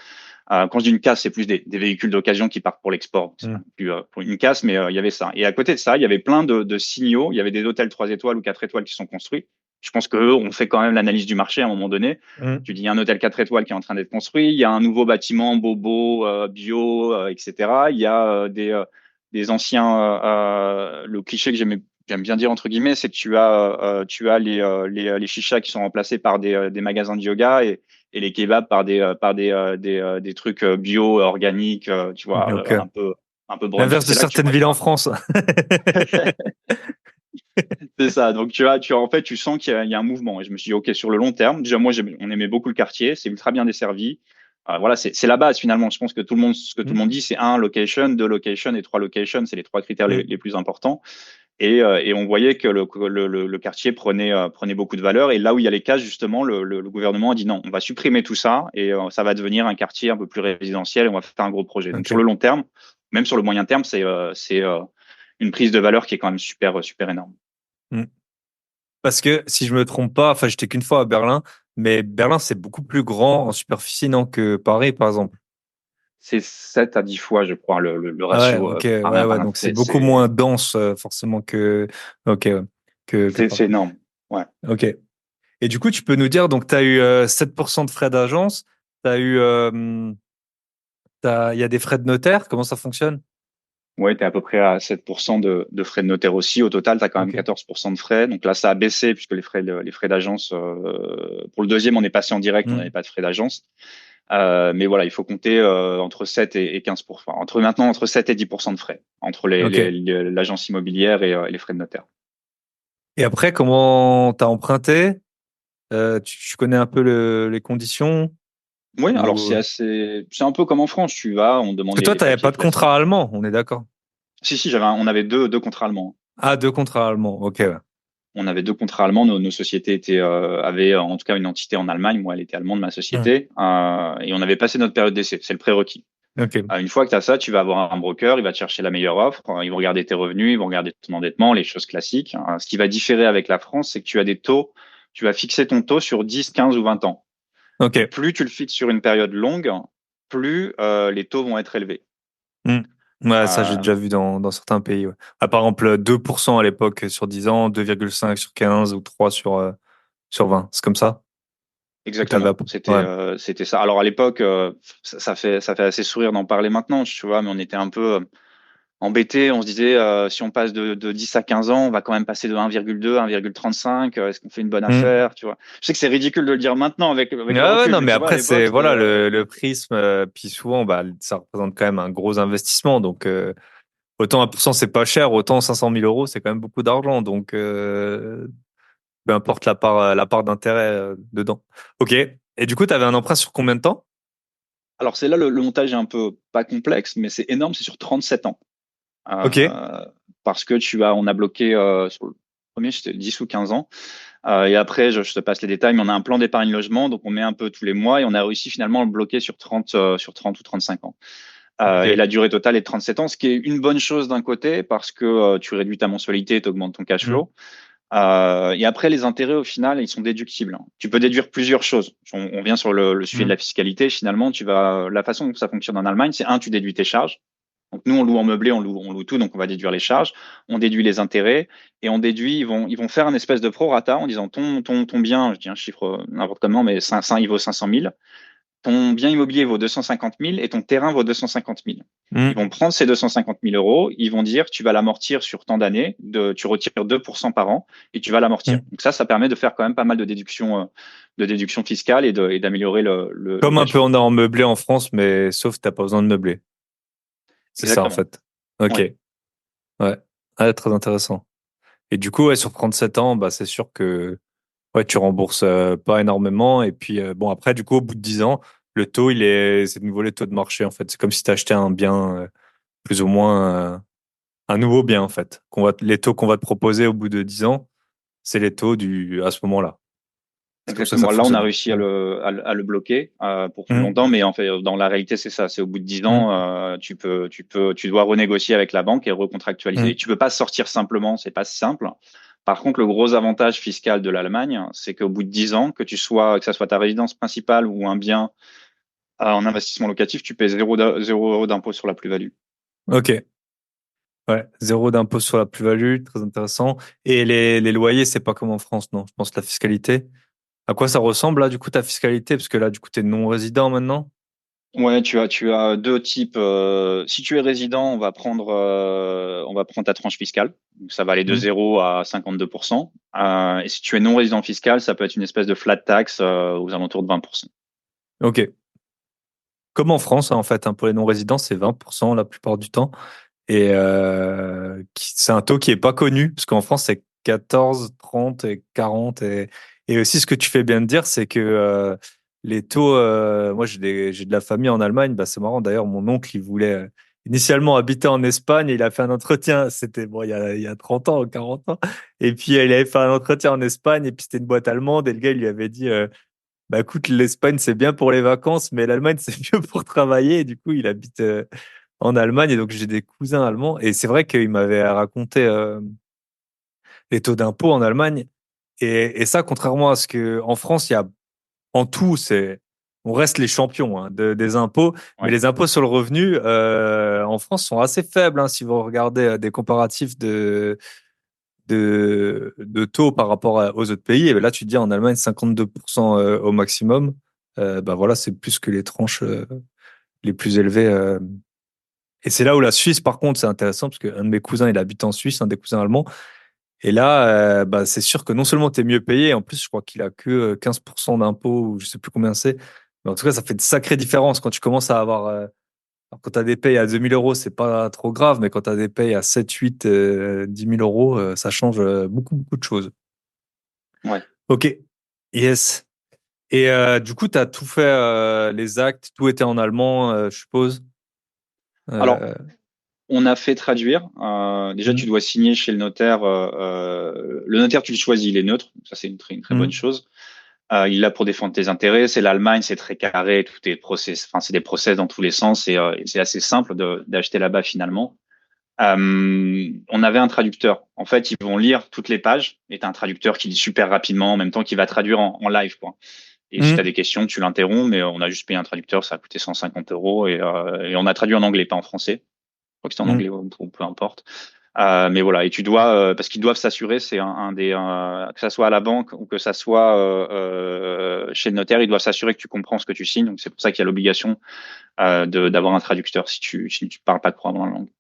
Speaker 2: Quand je dis une casse, c'est plus des véhicules d'occasion qui partent pour l'export. C'est
Speaker 3: Hmm.
Speaker 2: pas plus pour une casse, mais il y avait ça. Et à côté de ça, il y avait plein de signaux. Il y avait des hôtels 3 étoiles ou 4 étoiles qui sont construits. Je pense qu'eux ont fait quand même l'analyse du marché à un moment donné.
Speaker 3: Hmm.
Speaker 2: Tu dis, il y a un hôtel 4 étoiles qui est en train d'être construit. Il y a un nouveau bâtiment bobo, bio, etc. Il y a des anciens. Le cliché que j'aime bien dire entre guillemets, c'est que tu as les chichas qui sont remplacés par des magasins de yoga et les kebabs par des trucs bio, organiques, tu vois,
Speaker 3: Ok.
Speaker 2: un peu brunch. Et
Speaker 3: L'inverse de
Speaker 2: c'est là que tu
Speaker 3: certaines
Speaker 2: vois
Speaker 3: villes en France.
Speaker 2: c'est ça. Donc en fait, tu sens qu'il y a un mouvement. Et je me suis dit, ok, sur le long terme, déjà moi, on aimait beaucoup le quartier, c'est ultra bien desservi. Voilà, c'est la base finalement. Je pense que ce que tout
Speaker 3: Hmm.
Speaker 2: le monde dit, c'est un location, deux location et trois location, c'est les trois critères les,
Speaker 3: Hmm.
Speaker 2: les plus importants. Et on voyait que le quartier prenait beaucoup de valeur. Et là où il y a les cases, justement, le gouvernement a dit non, on va supprimer tout ça et ça va devenir un quartier un peu plus résidentiel et on va faire un gros projet. Donc sur
Speaker 3: Ok.
Speaker 2: le long terme, même sur le moyen terme, c'est une prise de valeur qui est quand même super, super énorme.
Speaker 3: Hmm. Parce que si je me trompe pas, enfin, j'étais qu'une fois à Berlin, mais Berlin, c'est beaucoup plus grand en superficie, non, que Paris, par exemple.
Speaker 2: C'est 7 à 10 fois, je crois, le
Speaker 3: Ah ouais,
Speaker 2: ratio
Speaker 3: ok, ouais, ouais,
Speaker 2: Paris-Berlin.
Speaker 3: donc c'est beaucoup moins dense, forcément, ok, ouais, que
Speaker 2: C'est
Speaker 3: Paris.
Speaker 2: énorme. Ouais.
Speaker 3: Ok. Et du coup, tu peux nous dire, donc, tu as eu 7% de frais d'agence, tu as eu, il y a des frais de notaire, comment ça fonctionne?
Speaker 2: Ouais, tu es à peu près à 7% de frais de notaire aussi. Au total, tu as quand même
Speaker 3: Ok.
Speaker 2: 14% de frais. Donc là, ça a baissé puisque les frais d'agence, pour le deuxième, on est passé en direct, on n'avait
Speaker 3: Hmm.
Speaker 2: pas de frais d'agence. Mais voilà, il faut compter entre 7 et 15%. Entre 7 et 10% de frais entre
Speaker 3: Ok.
Speaker 2: l'agence immobilière et les frais de notaire.
Speaker 3: Et après, comment tu as emprunté? Tu connais un peu les conditions?
Speaker 2: Oui, alors
Speaker 3: Ou...
Speaker 2: c'est un peu comme en France. Tu vas, on
Speaker 3: Parce
Speaker 2: demande
Speaker 3: que
Speaker 2: les,
Speaker 3: toi,
Speaker 2: les
Speaker 3: tu n'avais
Speaker 2: papiers
Speaker 3: pas de
Speaker 2: classiques.
Speaker 3: contrat allemand, on est d'accord.
Speaker 2: Si, on avait deux contrats allemands.
Speaker 3: Ah, 2 contrats allemands. Ok. Ouais.
Speaker 2: On avait 2 contrats allemands. Nos sociétés avaient en tout cas une entité en Allemagne. Moi, elle était allemande, ma
Speaker 3: Hmm.
Speaker 2: société. Et on avait passé notre période d'essai. C'est le prérequis.
Speaker 3: Ok.
Speaker 2: Une fois que tu as ça, tu vas avoir un broker, il va te chercher la meilleure offre. Ils vont regarder tes revenus, ils vont regarder ton endettement, les choses classiques. Ce qui va différer avec la France, c'est que tu as des taux. Tu vas fixer ton taux sur 10, 15 ou 20 ans. Et
Speaker 3: Ok.
Speaker 2: plus tu le fixes sur une période longue, plus les taux vont être élevés.
Speaker 3: Hmm. Ouais, ça, j'ai
Speaker 2: Euh,
Speaker 3: déjà vu dans certains pays. Ouais. Ah, par exemple, 2% à l'époque sur 10 ans, 2,5 sur 15 ou 3 sur 20. C'est comme ça? Ou t'avais...
Speaker 2: Exactement,
Speaker 3: Ouais.
Speaker 2: c'était ça. Alors à l'époque, ça fait assez sourire d'en parler maintenant, tu vois, mais on était un peu embêtés. On se disait, si on passe de 10 à 15 ans, on va quand même passer de 1,2 à 1,35. Est-ce qu'on fait une bonne
Speaker 3: Hmm.
Speaker 2: affaire, tu vois? Je sais que c'est ridicule de le dire maintenant avec le
Speaker 3: Ah ouais,
Speaker 2: recul,
Speaker 3: non,
Speaker 2: mais
Speaker 3: mais
Speaker 2: tu vois, à
Speaker 3: après, c'est
Speaker 2: l'époque,
Speaker 3: voilà le prisme. Puis souvent, bah, ça représente quand même un gros investissement. Donc, autant 1%, c'est pas cher, autant 500 000 euros, c'est quand même beaucoup d'argent. Donc, peu importe la part d'intérêt dedans. Ok. Et du coup, tu avais un emprunt sur combien de temps?
Speaker 2: Alors c'est là le montage est un peu pas complexe, mais c'est énorme, c'est sur 37 ans.
Speaker 3: Ok.
Speaker 2: Euh, Parce que on a bloqué sur le premier, c'était 10 ou 15 ans. Et après, je te passe les détails, mais on a un plan d'épargne logement, donc on met un peu tous les mois et on a réussi finalement à le bloquer sur 30 ou 35 ans. Et
Speaker 3: Ok.
Speaker 2: la durée totale est de 37 ans, ce qui est une bonne chose d'un côté parce que tu réduis ta mensualité et tu augmentes ton cash
Speaker 3: Hmm.
Speaker 2: flow. Et après, les intérêts, au final, ils sont déductibles. Tu peux déduire plusieurs choses. On vient sur le sujet de
Speaker 3: Hmm.
Speaker 2: la fiscalité. Finalement, la façon dont ça fonctionne en Allemagne, c'est tu déduis tes charges. Donc nous, on loue en meublé, on loue tout, donc on va déduire les charges, on déduit les intérêts et on déduit, ils vont faire un espèce de prorata en disant ton bien, je dis un chiffre n'importe comment, mais il vaut 500 000, ton bien immobilier vaut 250 000 et ton terrain vaut 250 000. Ils
Speaker 3: Hmm.
Speaker 2: vont prendre ces 250 000 euros, ils vont dire tu vas l'amortir sur tant d'années, tu retires 2% par an et tu vas l'amortir.
Speaker 3: Hmm.
Speaker 2: Donc ça permet de faire quand même pas mal de déductions fiscales et d'améliorer le
Speaker 3: Comme un
Speaker 2: cash
Speaker 3: peu
Speaker 2: flow.
Speaker 3: on a en meublé en France, mais sauf que t'as pas besoin de meubler. C'est ça, en
Speaker 2: Exactement.
Speaker 3: fait. Ok.
Speaker 2: Ouais.
Speaker 3: Ouais. Ah, très intéressant. Et du coup, ouais, sur 37 ans, bah, c'est sûr que ouais, tu rembourses pas énormément. Et puis, bon, après, du coup, au bout de 10 ans, le taux, c'est de nouveau les taux de marché, en fait. C'est comme si tu achetais un bien, plus ou moins, un nouveau bien, en fait. Les taux qu'on va te proposer au bout de 10 ans, c'est les taux à ce moment-là. C'est comme ça que ça
Speaker 2: Exactement. Là, on a
Speaker 3: fonctionne.
Speaker 2: réussi à
Speaker 3: Ouais.
Speaker 2: le bloquer pour plus
Speaker 3: Mhm.
Speaker 2: longtemps, mais en fait, dans la réalité, c'est ça. C'est au bout de 10
Speaker 3: Mhm.
Speaker 2: ans, tu dois renégocier avec la banque et recontractualiser.
Speaker 3: Mhm.
Speaker 2: Tu peux pas sortir simplement, c'est pas si simple. Par contre, le gros avantage fiscal de l'Allemagne, c'est qu'au bout de 10 ans, que ça soit ta résidence principale ou un bien en investissement locatif, tu paies 0 € d'impôt sur la plus-value.
Speaker 3: Ok. Ouais. 0 d'impôt sur la plus-value, très intéressant. Et les loyers, c'est pas comme en France, non? Je pense que la fiscalité. À quoi ça ressemble, là, du coup, ta fiscalité? Parce que là, du coup, t'es non-résident maintenant.
Speaker 2: Ouais, tu as deux types. Si tu es résident, on va prendre ta tranche fiscale. Donc, ça va aller de
Speaker 3: Mhm.
Speaker 2: 0 à 52%. Et si tu es non résident fiscal, ça peut être une espèce de flat tax aux alentours de 20%.
Speaker 3: Ok. Comme en France, hein, en fait, hein, pour les non-résidents, c'est 20% la plupart du temps. Et c'est un taux qui est pas connu, parce qu'en France, c'est 14, 30 et 40. Et aussi, ce que tu fais bien de dire, c'est que les taux, moi, j'ai de la famille en Allemagne. Bah, c'est marrant, d'ailleurs, mon oncle, il voulait initialement habiter en Espagne. Et il a fait un entretien, c'était bon, il y a 30 ans, 40 ans. Et puis, il avait fait un entretien en Espagne, et puis c'était une boîte allemande. Et le gars, il lui avait dit, bah écoute, l'Espagne, c'est bien pour les vacances, mais l'Allemagne, c'est mieux pour travailler. Et du coup, il habite en Allemagne. Et donc, j'ai des cousins allemands. Et c'est vrai qu'il m'avait raconté les taux d'impôt en Allemagne. Et ça, contrairement à ce que en France, il y a en tout, on reste les champions hein, des impôts. Mais
Speaker 2: Ouais,
Speaker 3: les impôts sur le revenu en France sont assez faibles. Hein, si vous regardez des comparatifs de taux par rapport aux autres pays. Et ben là, tu te dis en Allemagne, 52% au maximum. Bah voilà, c'est plus que les tranches les plus élevées. Et c'est là où la Suisse, par contre, c'est intéressant parce qu'un de mes cousins, il habite en Suisse, un des cousins allemands. Et là, bah, c'est sûr que non seulement tu es mieux payé, en plus, je crois qu'il a que 15% d'impôts ou je sais plus combien c'est. Mais en tout cas, ça fait de sacrées différences quand tu commences à avoir. Alors, quand tu as des payes à 2 000 euros, c'est pas trop grave, mais quand tu as des payes à 7, 8, 10 000 euros, ça change beaucoup, beaucoup de choses.
Speaker 2: ouais.
Speaker 3: Ok, yes. Et du coup, tu as tout fait, les actes, tout était en allemand, je suppose.
Speaker 2: Alors,
Speaker 3: Euh,
Speaker 2: On a fait traduire. Déjà, tu dois signer chez le notaire. Le notaire, tu le choisis, il est neutre. Ça, c'est une très bonne chose. Il est là pour défendre tes intérêts. C'est l'Allemagne, c'est très carré, tout est process. Enfin, c'est des process dans tous les sens et c'est assez simple d'acheter là-bas finalement. On avait un traducteur. En fait, ils vont lire toutes les pages et t'as un traducteur qui lit super rapidement en même temps qu'il va traduire en live, quoi. Et si tu as des questions, tu l'interromps, mais on a juste payé un traducteur, ça a coûté 150 euros et on a traduit en anglais, pas en français. Je crois que c'était en anglais ou peu importe. Mais voilà, et tu dois, parce qu'ils doivent s'assurer, c'est un des, que ça soit à la banque ou que ça soit chez le notaire, ils doivent s'assurer que tu comprends ce que tu signes. Donc c'est pour ça qu'il y a l'obligation d'avoir un traducteur si tu parles pas couramment la langue.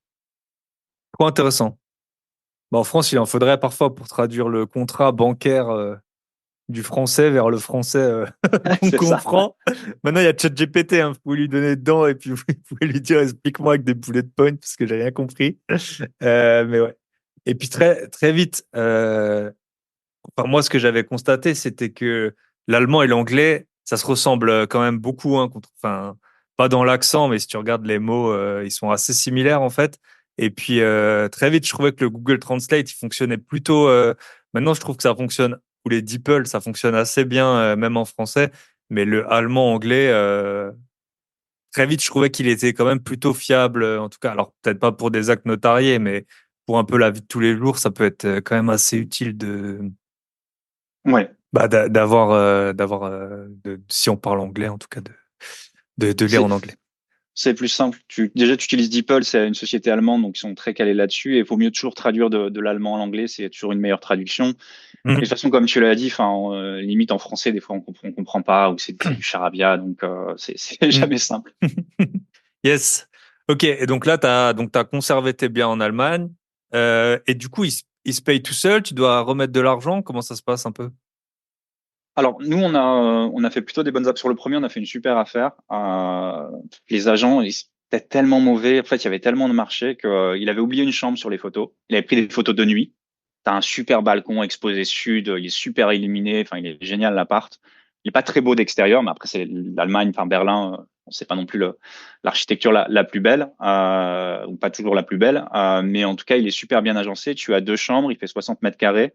Speaker 3: Trop intéressant. Bah, en France, il en faudrait parfois pour traduire le contrat bancaire du français vers le français qu'on
Speaker 2: C'est ça.
Speaker 3: comprend. Maintenant, il y a ChatGPT, hein, vous pouvez lui donner dedans et puis vous pouvez lui dire explique-moi avec des bullet points parce que j'ai rien compris. Mais ouais. Et puis très très vite, enfin moi ce que j'avais constaté c'était que l'allemand et l'anglais ça se ressemble quand même beaucoup, hein, enfin pas dans l'accent mais si tu regardes les mots ils sont assez similaires en fait. Et puis très vite je trouvais que le Google Translate il fonctionnait plutôt. Maintenant je trouve que ça fonctionne, ou les DeepL ça fonctionne assez bien même en français, mais le allemand anglais très vite je trouvais qu'il était quand même plutôt fiable en tout cas. Alors peut-être pas pour des actes notariés mais pour un peu la vie de tous les jours ça peut être quand même assez utile de
Speaker 2: Ouais.
Speaker 3: bah, d'avoir si on parle anglais en tout cas de lire
Speaker 2: C'est
Speaker 3: en anglais.
Speaker 2: c'est plus simple. Déjà, tu utilises DeepL, c'est une société allemande, donc ils sont très calés là-dessus. Et il vaut mieux toujours traduire de l'allemand à l'anglais, c'est toujours une meilleure traduction. Et de toute
Speaker 3: Mhm.
Speaker 2: façon, comme tu l'as dit, enfin, limite en français, des fois on comprend pas ou c'est du charabia, donc c'est
Speaker 3: Mhm.
Speaker 2: jamais simple.
Speaker 3: Yes. Ok. Et donc là, t'as conservé tes biens en Allemagne. Et du coup, il se paye tout seul. Tu dois remettre de l'argent. Comment ça se passe un peu?
Speaker 2: Alors nous, on a fait plutôt des bonnes apps sur le premier. On a fait une super affaire. Les agents, ils étaient tellement mauvais. En fait, il y avait tellement de marché qu'il avait oublié une chambre sur les photos. Il avait pris des photos de nuit. T'as un super balcon exposé sud. Il est super illuminé. Enfin, il est génial l'appart. Il est pas très beau d'extérieur, mais après c'est l'Allemagne, enfin Berlin. C'est pas non plus l'architecture la plus belle, ou pas toujours la plus belle. Mais en tout cas, il est super bien agencé. Tu as deux chambres. Il fait 60 mètres carrés.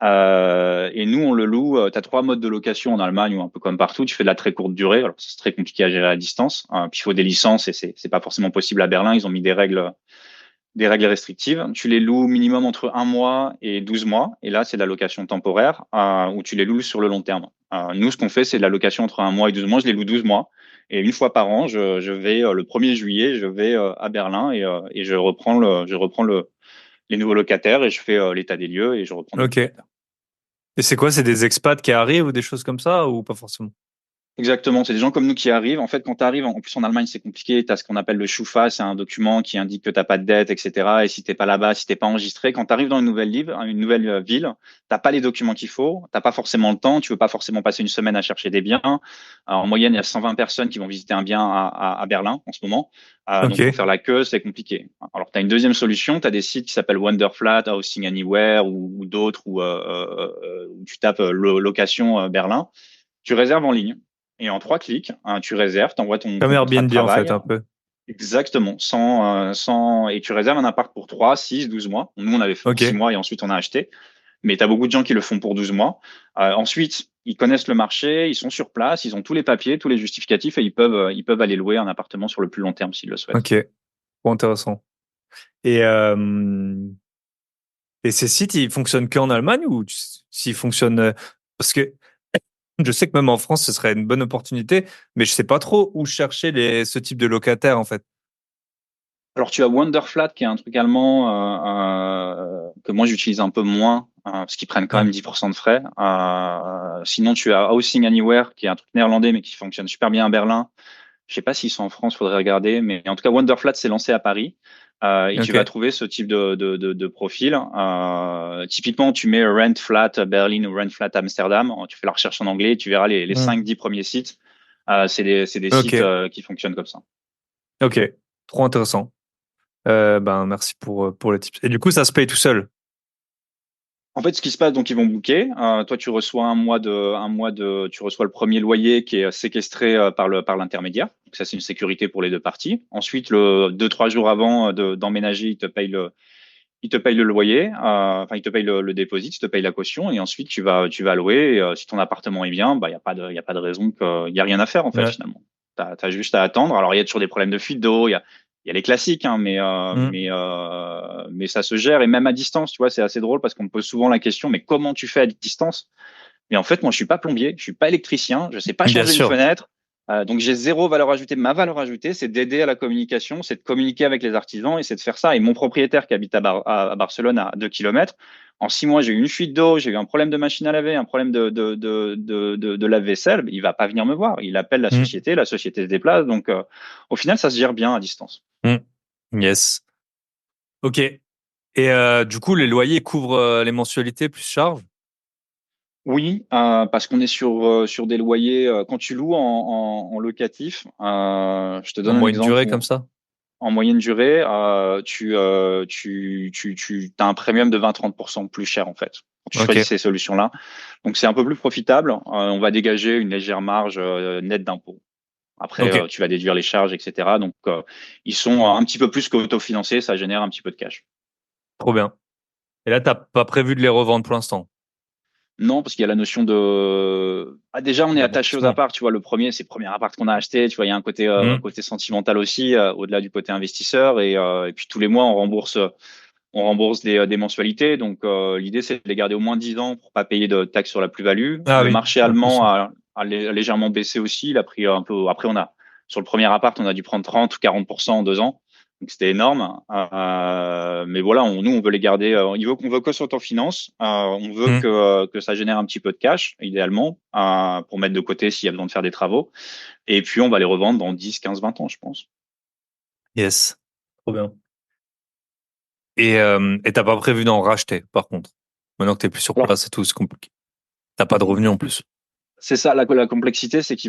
Speaker 2: Et nous, on le loue. Tu as trois modes de location en Allemagne ou un peu comme partout. Tu fais de la très courte durée. Alors, c'est très compliqué à gérer à distance. Puis, il faut des licences et c'est pas forcément possible à Berlin. Ils ont mis des règles restrictives. Tu les loues minimum entre un mois et 12 mois. Et là, c'est de la location temporaire où tu les loues sur le long terme. Nous, ce qu'on fait, c'est de la location entre un mois et 12 mois. Je les loue 12 mois. Et une fois par an, je vais le 1er juillet, je vais à Berlin et je reprends les nouveaux locataires et je fais l'état des lieux et je reprends des
Speaker 3: Ok. Et
Speaker 2: locataires.
Speaker 3: c'est quoi? C'est des expats qui arrivent ou des choses comme ça ou pas forcément?
Speaker 2: Exactement, c'est des gens comme nous qui arrivent. En fait, quand tu arrives, en plus en Allemagne, c'est compliqué. Tu as ce qu'on appelle le Schufa, c'est un document qui indique que tu pas de dette, etc. Et si t'es pas là-bas, si t'es pas enregistré, quand tu arrives dans une nouvelle ville, t'as pas les documents qu'il faut, t'as pas forcément le temps, tu veux pas forcément passer une semaine à chercher des biens. En moyenne, il y a 120 personnes qui vont visiter un bien à Berlin en ce moment. Donc pour
Speaker 3: Ok.
Speaker 2: faire la queue, c'est compliqué. Alors tu as une deuxième solution, tu as des sites qui s'appellent Wonderflat, Housing Anywhere ou d'autres où tu tapes location Berlin. Tu réserves en ligne et en 3 clics, tu réserves, tu envoies
Speaker 3: Comme
Speaker 2: ton contrat de
Speaker 3: Airbnb en fait
Speaker 2: travail.
Speaker 3: un peu.
Speaker 2: Exactement, et tu réserves un appart pour 3, 6, 12 mois. Nous, on avait fait pour 6
Speaker 3: Ok.
Speaker 2: mois et ensuite on a acheté. Mais tu as beaucoup de gens qui le font pour 12 mois. Ensuite, ils connaissent le marché, ils sont sur place, ils ont tous les papiers, tous les justificatifs et ils peuvent aller louer un appartement sur le plus long terme s'ils le souhaitent.
Speaker 3: Ok. Trop intéressant. Et et ces sites ils fonctionnent qu'en Allemagne ou s'ils fonctionnent parce que je sais que même en France, ce serait une bonne opportunité, mais je sais pas trop où chercher ce type de locataire, en fait.
Speaker 2: Alors, tu as Wonderflat, qui est un truc allemand que moi j'utilise un peu moins, parce qu'ils prennent quand
Speaker 3: Hmm.
Speaker 2: même 10% de frais. Sinon, tu as Housing Anywhere, qui est un truc néerlandais, mais qui fonctionne super bien à Berlin. Je sais pas s'ils sont en France, faudrait regarder. Mais en tout cas, Wonderflat s'est lancé à Paris. Et tu vas
Speaker 3: Ok.
Speaker 2: trouver ce type de profil. Typiquement, tu mets Rent Flat Berlin ou Rent Flat Amsterdam. Tu fais la recherche en anglais, tu verras les
Speaker 3: Hmm.
Speaker 2: 5-10 premiers sites. C'est des sites
Speaker 3: Ok.
Speaker 2: qui fonctionnent comme ça.
Speaker 3: Ok. Trop intéressant. Ben, merci pour le tips. Et du coup, ça se paye tout seul.
Speaker 2: En fait, ce qui se passe, donc ils vont booker. Toi, tu reçois le premier loyer qui est séquestré par l'intermédiaire. Donc ça, c'est une sécurité pour les deux parties. Ensuite, 2-3 jours avant d'emménager, il te paye le loyer, enfin, il te paye le dépôt, il te paye la caution, et ensuite tu vas louer. Et, si ton appartement est bien, bah, il y a pas de raison qu'il y a rien à faire, en fait,
Speaker 3: Ouais.
Speaker 2: finalement. T'as juste à attendre. Alors, il y a toujours des problèmes de fuite d'eau, il y a les classiques, hein,
Speaker 3: Mm.
Speaker 2: mais ça se gère. Et même à distance, tu vois, c'est assez drôle parce qu'on me pose souvent la question, mais comment tu fais à distance? Mais en fait, moi, je suis pas plombier, je suis pas électricien, je sais pas
Speaker 3: Bien
Speaker 2: changer une
Speaker 3: sûr.
Speaker 2: fenêtre. Donc, j'ai zéro valeur ajoutée. Ma valeur ajoutée, c'est d'aider à la communication, c'est de communiquer avec les artisans et c'est de faire ça. Et mon propriétaire qui habite à Barcelone, à 2 kilomètres, en 6 mois, j'ai eu une fuite d'eau, j'ai eu un problème de machine à laver, un problème de lave-vaisselle. Il va pas venir me voir. Il appelle
Speaker 3: Mm.
Speaker 2: la société se déplace. Donc, au final, ça se gère bien à distance.
Speaker 3: Mm. Yes. Ok. Et du coup, les loyers couvrent les mensualités plus charges
Speaker 2: Oui, parce qu'on est sur des loyers. Quand tu loues en locatif, je te
Speaker 3: en
Speaker 2: donne un
Speaker 3: moyenne
Speaker 2: exemple.
Speaker 3: durée comme ça?
Speaker 2: En moyenne durée, tu as un premium de 20-30% plus cher, en fait, quand tu choisis
Speaker 3: Ok.
Speaker 2: ces solutions-là. Donc, c'est un peu plus profitable. On va dégager une légère marge nette d'impôt. Après,
Speaker 3: Ok.
Speaker 2: tu vas déduire les charges, etc. Donc, ils sont un petit peu plus qu'autofinancés. Ça génère un petit peu de cash.
Speaker 3: Trop bien. Et là, t'as pas prévu de les revendre pour l'instant?
Speaker 2: Non, parce qu'il y a la notion de. Ah, déjà, on est attaché aux
Speaker 3: D'amortissement.
Speaker 2: apparts. Tu vois, le premier, c'est le premier appart qu'on a acheté. Tu vois, il y a un
Speaker 3: Mm.
Speaker 2: côté sentimental aussi, au-delà du côté investisseur. Et puis, tous les mois, on rembourse des mensualités. Donc, l'idée, c'est de les garder au moins 10 ans pour pas payer de taxes sur la plus-value.
Speaker 3: Ah
Speaker 2: Le
Speaker 3: oui,
Speaker 2: marché
Speaker 3: en plus.
Speaker 2: allemand a légèrement baissé aussi. Il a pris un peu. Après, sur le premier appart, on a dû prendre 30 ou 40% en 2 ans. Donc, c'était énorme. Mais voilà, nous, on veut les garder. On veut que sur ton finance. On veut
Speaker 3: Mm.
Speaker 2: que ça génère un petit peu de cash, idéalement, pour mettre de côté s'il y a besoin de faire des travaux. Et puis, on va les revendre dans 10, 15, 20 ans, je pense.
Speaker 3: Yes. Trop bien. Et t'as pas prévu d'en racheter, par contre. Maintenant que t'es plus sur
Speaker 2: Alors,
Speaker 3: place et tout, c'est compliqué. T'as pas de revenus en plus.
Speaker 2: c'est ça, la complexité, c'est il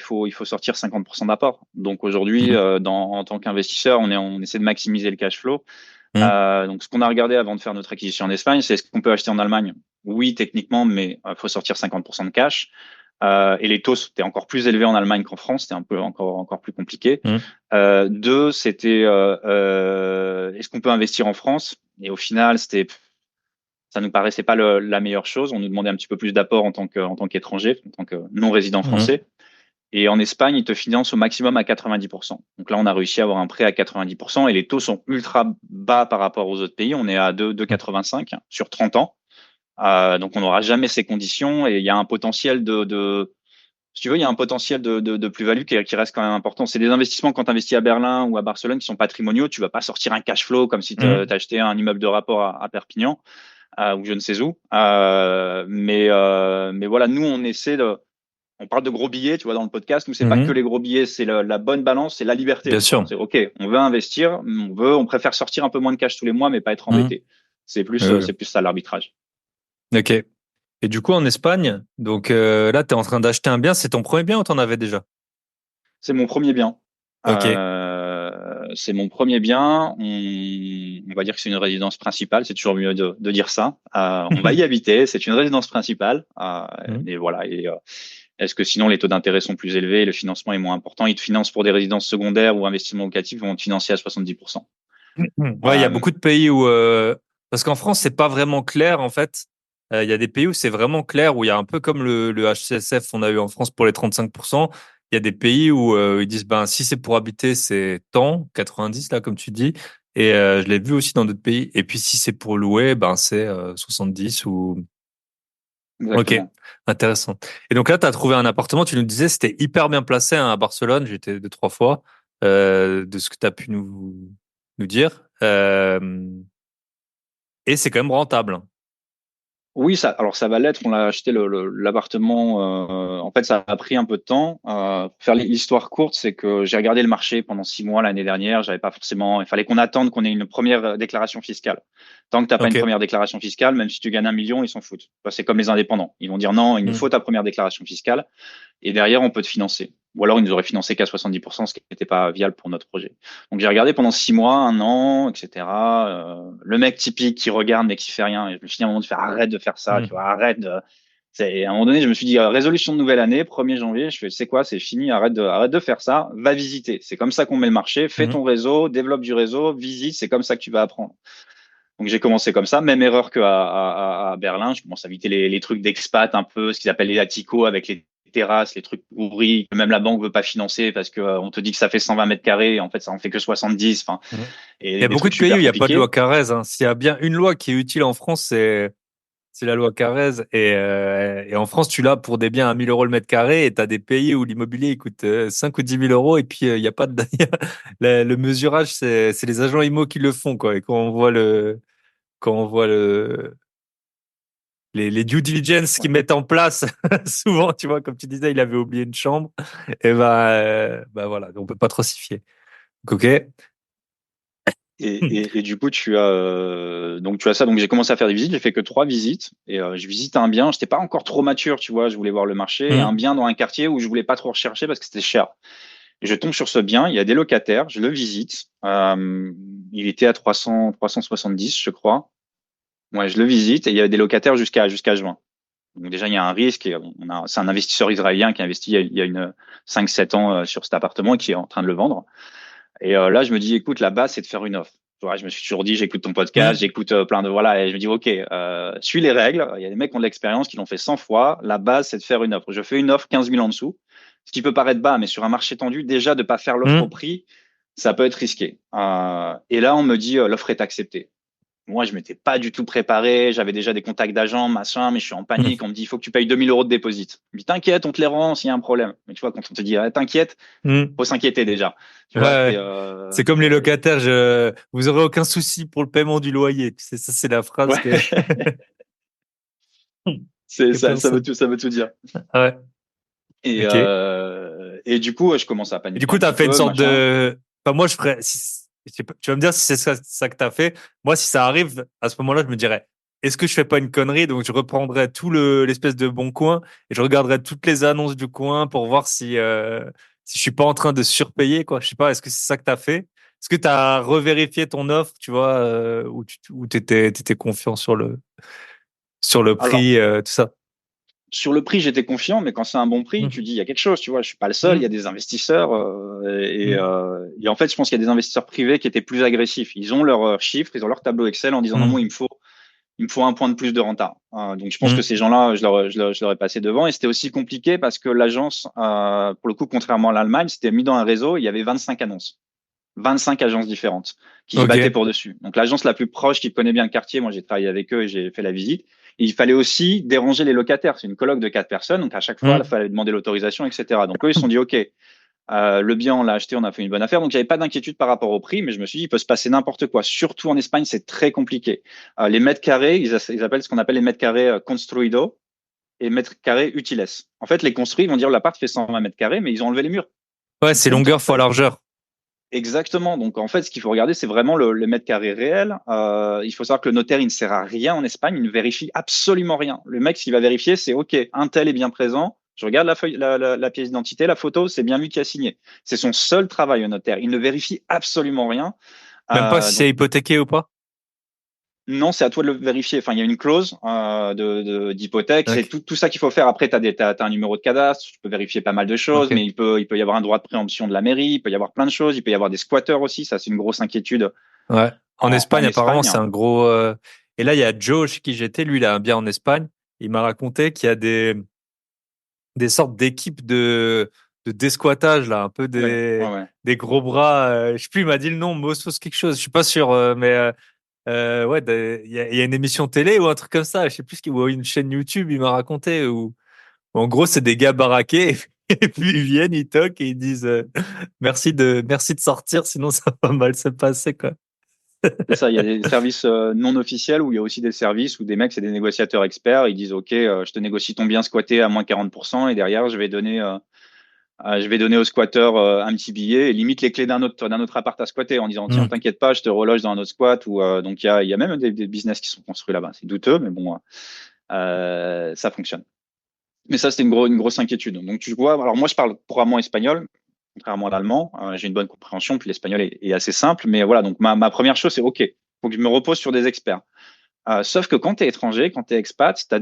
Speaker 2: faut sortir 50% d'apport. Donc aujourd'hui,
Speaker 3: Mm.
Speaker 2: en tant qu'investisseur, on essaie de maximiser le cash flow.
Speaker 3: Mm.
Speaker 2: Donc ce qu'on a regardé avant de faire notre acquisition en Espagne, c'est est-ce qu'on peut acheter en Allemagne? Oui, techniquement, mais il faut sortir 50% de cash. Et les taux étaient encore plus élevés en Allemagne qu'en France, c'était un peu encore plus compliqué.
Speaker 3: Mm.
Speaker 2: Deux, c'était est-ce qu'on peut investir en France? Et au final, ça nous paraissait pas la meilleure chose. On nous demandait un petit peu plus d'apport en tant qu'étranger, en tant que non-résident
Speaker 3: Mm.
Speaker 2: français. Et en Espagne, ils te financent au maximum à 90%. Donc là, on a réussi à avoir un prêt à 90% et les taux sont ultra bas par rapport aux autres pays. On est à 2,85 sur 30 ans. Donc on n'aura jamais ces conditions et il y a un potentiel si tu veux, il y a un potentiel de plus-value qui reste quand même important. C'est des investissements quand tu investis à Berlin ou à Barcelone qui sont patrimoniaux. Tu vas pas sortir un cash flow comme si tu
Speaker 3: Mm.
Speaker 2: achetais un immeuble de rapport à Perpignan ou je ne sais où. Mais voilà, nous, on parle de gros billets, tu vois, dans le podcast. Nous, c'est pas que
Speaker 3: Mhm.
Speaker 2: les gros billets, c'est la bonne balance, c'est la liberté,
Speaker 3: Bien
Speaker 2: tu vois.
Speaker 3: sûr.
Speaker 2: C'est OK, on veut investir, on préfère sortir un peu moins de cash tous les mois, mais pas être
Speaker 3: Mhm.
Speaker 2: embêté. C'est plus,
Speaker 3: Oui,
Speaker 2: c'est plus ça l'arbitrage.
Speaker 3: oui. Ok. Et du coup, en Espagne, donc là, tu es en train d'acheter un bien. C'est ton premier bien ou t'en avais déjà?
Speaker 2: C'est mon premier bien.
Speaker 3: Ok.
Speaker 2: C'est mon premier bien. On va dire que c'est une résidence principale. C'est toujours mieux de dire ça. On va y habiter. C'est une résidence principale.
Speaker 3: Mhm.
Speaker 2: Et voilà. Est-ce que sinon les taux d'intérêt sont plus élevés, le financement est moins important? Ils te financent pour des résidences secondaires ou investissements locatifs, ils vont te financer à 70%.
Speaker 3: Ouais, il y a
Speaker 2: Euh,
Speaker 3: beaucoup de pays où, parce qu'en France, c'est pas vraiment clair en fait. Il y a des pays où c'est vraiment clair, où il y a un peu comme le HCSF on a eu en France pour les 35%. Il y a des pays où ils disent ben si c'est pour habiter c'est tant 90 là comme tu dis. Et je l'ai vu aussi dans d'autres pays. Et puis si c'est pour louer ben c'est 70 ou. Ok,
Speaker 2: Exactement.
Speaker 3: intéressant. Et donc là, tu as trouvé un appartement, tu nous disais, c'était hyper bien placé hein, à Barcelone, j'étais 2, 3 fois, de ce que tu as pu nous dire. Et c'est quand même rentable.
Speaker 2: Oui, alors ça va l'être. On l'a acheté l'appartement. En fait, ça a pris un peu de temps. Pour faire l'histoire courte, c'est que j'ai regardé le marché pendant 6 mois l'année dernière. J'avais pas forcément. Il fallait qu'on attende qu'on ait une première déclaration fiscale. Tant que t'as pas une
Speaker 3: Ok.
Speaker 2: première déclaration fiscale, même si tu gagnes 1 million, ils s'en foutent. Enfin, c'est comme les indépendants. Ils vont dire non, il nous
Speaker 3: Hmm.
Speaker 2: faut ta première déclaration fiscale. Et derrière, on peut te financer. Ou alors, ils nous auraient financé qu'à 70%, ce qui n'était pas viable pour notre projet. Donc, j'ai regardé pendant 6 mois, 1 an, etc. Le mec typique qui regarde mais qui fait rien. Et je me suis dit à un moment de faire arrête de faire ça, tu
Speaker 3: Hmm.
Speaker 2: vois, arrête de. À un moment donné, je me suis dit, résolution de nouvelle année, 1er janvier, je fais, c'est quoi, c'est fini, arrête de faire ça, va visiter. C'est comme ça qu'on met le marché, fais
Speaker 3: Mhm.
Speaker 2: ton réseau, développe du réseau, visite, c'est comme ça que tu vas apprendre. Donc j'ai commencé comme ça, même erreur qu'à à Berlin, je commence à éviter les trucs d'expat un peu, ce qu'ils appellent les aticos avec les terrasses, les trucs pourris, que même la banque veut pas financer parce que on te dit que ça fait 120 mètres carrés, et en fait ça en fait que 70, enfin,
Speaker 3: Mhm. Il y
Speaker 2: et
Speaker 3: a
Speaker 2: des
Speaker 3: beaucoup
Speaker 2: trucs
Speaker 3: de pays où
Speaker 2: super
Speaker 3: il n'y a pas de loi
Speaker 2: compliqués.
Speaker 3: Carrez, hein. S'il y a bien une loi qui est utile en France, c'est la loi Carrez. Et en France, tu l'as pour des biens à 1 000 euros le mètre carré. Et tu as des pays où l'immobilier il coûte 5 ou 10 000 euros. Et puis, il y a pas de. Le mesurage, c'est les agents IMO qui le font, quoi. Et quand on voit les due diligence qu'ils
Speaker 2: Ouais.
Speaker 3: mettent en place, souvent, tu vois, comme tu disais, il avait oublié une chambre. Et ben voilà, on peut pas trop s'y fier. Donc, ok.
Speaker 2: Et du coup, tu as ça. Donc j'ai commencé à faire des visites. J'ai fait que 3 visites et je visite un bien. J'étais pas encore trop mature, tu vois. Je voulais voir le marché. Et un
Speaker 3: Mhm.
Speaker 2: bien dans un quartier où je voulais pas trop rechercher parce que c'était cher. Et je tombe sur ce bien. Il y a des locataires. Je le visite. Il était à 370, je crois. Ouais, je le visite et il y a des locataires jusqu'à juin. Donc déjà, il y a un risque. Et c'est un investisseur israélien qui a investi il y a une 5-7 ans sur cet appartement et qui est en train de le vendre. Et là, je me dis, écoute, la base, c'est de faire une offre. Tu vois, je me suis toujours dit, j'écoute ton podcast,
Speaker 3: Mhm.
Speaker 2: j'écoute plein de voilà, et je me dis, ok, suis les règles. Il y a des mecs qui ont de l'expérience, qui l'ont fait 100 fois. La base, c'est de faire une offre. Je fais une offre 15 000 en dessous, ce qui peut paraître bas, mais sur un marché tendu, déjà de pas faire l'offre au
Speaker 3: Mhm.
Speaker 2: prix, ça peut être risqué. Et là, on me dit, l'offre est acceptée. Moi, je m'étais pas du tout préparé. J'avais déjà des contacts d'agents, machin, mais je suis en panique. On me dit, il faut que tu payes 2 000 euros de dépôt. Je me dis, t'inquiète, on te les rend s'il y a un problème. Mais tu vois, quand on te dit, ah, t'inquiète,
Speaker 3: Mhm.
Speaker 2: faut s'inquiéter déjà. Tu
Speaker 3: Ouais,
Speaker 2: vois,
Speaker 3: ouais. C'est comme les locataires, vous aurez aucun souci pour le paiement du loyer. Tu sais, ça, c'est la phrase
Speaker 2: ouais,
Speaker 3: que,
Speaker 2: c'est
Speaker 3: que
Speaker 2: ça,
Speaker 3: personne.
Speaker 2: ça veut tout dire.
Speaker 3: Ouais, ok.
Speaker 2: Et du coup, je commence à
Speaker 3: Et du
Speaker 2: paniquer
Speaker 3: coup,
Speaker 2: un
Speaker 3: tu as
Speaker 2: petit
Speaker 3: fait une
Speaker 2: peu,
Speaker 3: sorte
Speaker 2: machin.
Speaker 3: de. Enfin, moi, je ferais. Je sais pas, tu vas me dire si c'est ça que tu as fait. Moi, si ça arrive, à ce moment-là, je me dirais, est-ce que je fais pas une connerie? Donc, je reprendrais tout l'espèce de bon coin et je regarderais toutes les annonces du coin pour voir si je suis pas en train de surpayer, quoi. Je sais pas, est-ce que c'est ça que tu as fait? Est-ce que tu as revérifié ton offre, tu vois, où t'étais confiant sur le
Speaker 2: Alors,
Speaker 3: prix, tout ça?
Speaker 2: sur le prix, j'étais confiant, mais quand c'est un bon prix, tu
Speaker 3: Mhm.
Speaker 2: dis, il y a quelque chose, tu vois. Je suis pas le seul, il y a
Speaker 3: Mhm.
Speaker 2: des investisseurs.
Speaker 3: Mhm.
Speaker 2: Et en fait, je pense qu'il y a des investisseurs privés qui étaient plus agressifs. Ils ont leurs chiffres, ils ont leur tableau Excel en disant, non, moi,
Speaker 3: Mhm.
Speaker 2: il me faut un point de plus de renta. Donc, je pense que
Speaker 3: Mhm.
Speaker 2: ces gens-là, je leur ai passé devant. Et c'était aussi compliqué parce que l'agence, pour le coup, contrairement à l'Allemagne, c'était mis dans un réseau, il y avait 25 annonces. 25 agences différentes qui se battaient
Speaker 3: Ok.
Speaker 2: pour dessus. Donc l'agence la plus proche qui connaît bien le quartier, moi j'ai travaillé avec eux et j'ai fait la visite. Et il fallait aussi déranger les locataires. C'est une coloc de 4 personnes, donc à chaque fois il
Speaker 3: Mhm.
Speaker 2: fallait demander l'autorisation, etc. Donc eux ils se sont dit ok, le bien on l'a acheté, on a fait une bonne affaire. Donc j'avais pas d'inquiétude par rapport au prix, mais je me suis dit il peut se passer n'importe quoi. Surtout en Espagne c'est très compliqué. Les mètres carrés, ils appellent ce qu'on appelle les mètres carrés construido et mètres carrés utiles. En fait les construits ils vont dire l'appart fait 120 mètres carrés, mais ils ont enlevé les murs.
Speaker 3: Ouais,
Speaker 2: Ils
Speaker 3: c'est
Speaker 2: comptent en
Speaker 3: longueur fois
Speaker 2: fait.
Speaker 3: largeur.
Speaker 2: Exactement. Donc en fait, ce qu'il faut regarder, c'est vraiment le mètre carré réel. Il faut savoir que le notaire, il ne sert à rien en Espagne. Il ne vérifie absolument rien. Le mec, ce qu'il va vérifier, c'est OK, un tel est bien présent. Je regarde la feuille, la pièce d'identité, la photo, c'est bien lui qui a signé. C'est son seul travail au notaire. Il ne vérifie absolument rien.
Speaker 3: Même pas si
Speaker 2: Donc
Speaker 3: c'est hypothéqué ou pas?
Speaker 2: non, c'est à toi de le vérifier. Enfin, il y a une clause d'hypothèque. C'est
Speaker 3: Ok.
Speaker 2: tout ça qu'il faut faire. Après, t'as un numéro de cadastre. Tu peux vérifier pas mal de choses,
Speaker 3: Ok.
Speaker 2: mais il peut y avoir un droit de préemption de la mairie. Il peut y avoir plein de choses. Il peut y avoir des squatteurs aussi. Ça, c'est une grosse inquiétude
Speaker 3: Ouais. En Espagne,
Speaker 2: en
Speaker 3: apparemment, c'est
Speaker 2: Espagne.
Speaker 3: un gros. Et là, il y a Joe chez qui j'étais. Lui, il a un bien en Espagne. Il m'a raconté qu'il y a des sortes d'équipes de desquattage, là, un peu
Speaker 2: Ouais, ouais, ouais.
Speaker 3: des gros bras. Je sais plus, il m'a dit le nom, Mossos quelque chose. Je suis pas sûr, mais ouais, il y a une émission télé ou un truc comme ça. Je sais plus, ou une chaîne YouTube, il m'a raconté. En gros, c'est des gars baraqués. Et puis ils viennent, ils toquent et ils disent merci de sortir, sinon ça va mal se passer, quoi.
Speaker 2: C'est ça. Il y a des services non officiels où il y a aussi des services où des mecs, c'est des négociateurs experts. Ils disent, OK, je te négocie ton bien squatté à moins 40% et derrière, je vais donner au squatteur un petit billet et limite les clés d'un autre appart à squatter en disant tiens
Speaker 3: Hmm.
Speaker 2: t'inquiète pas je te reloge dans un autre squat ou donc il y a même des business qui sont construits là-bas c'est douteux mais bon ça fonctionne mais ça c'était une grosse inquiétude donc tu vois alors moi je parle couramment espagnol contrairement à l'allemand j'ai une bonne compréhension puis l'espagnol est assez simple mais voilà donc ma première chose c'est ok faut que je me repose sur des experts Sauf que quand tu es étranger, quand tu es expat, t'as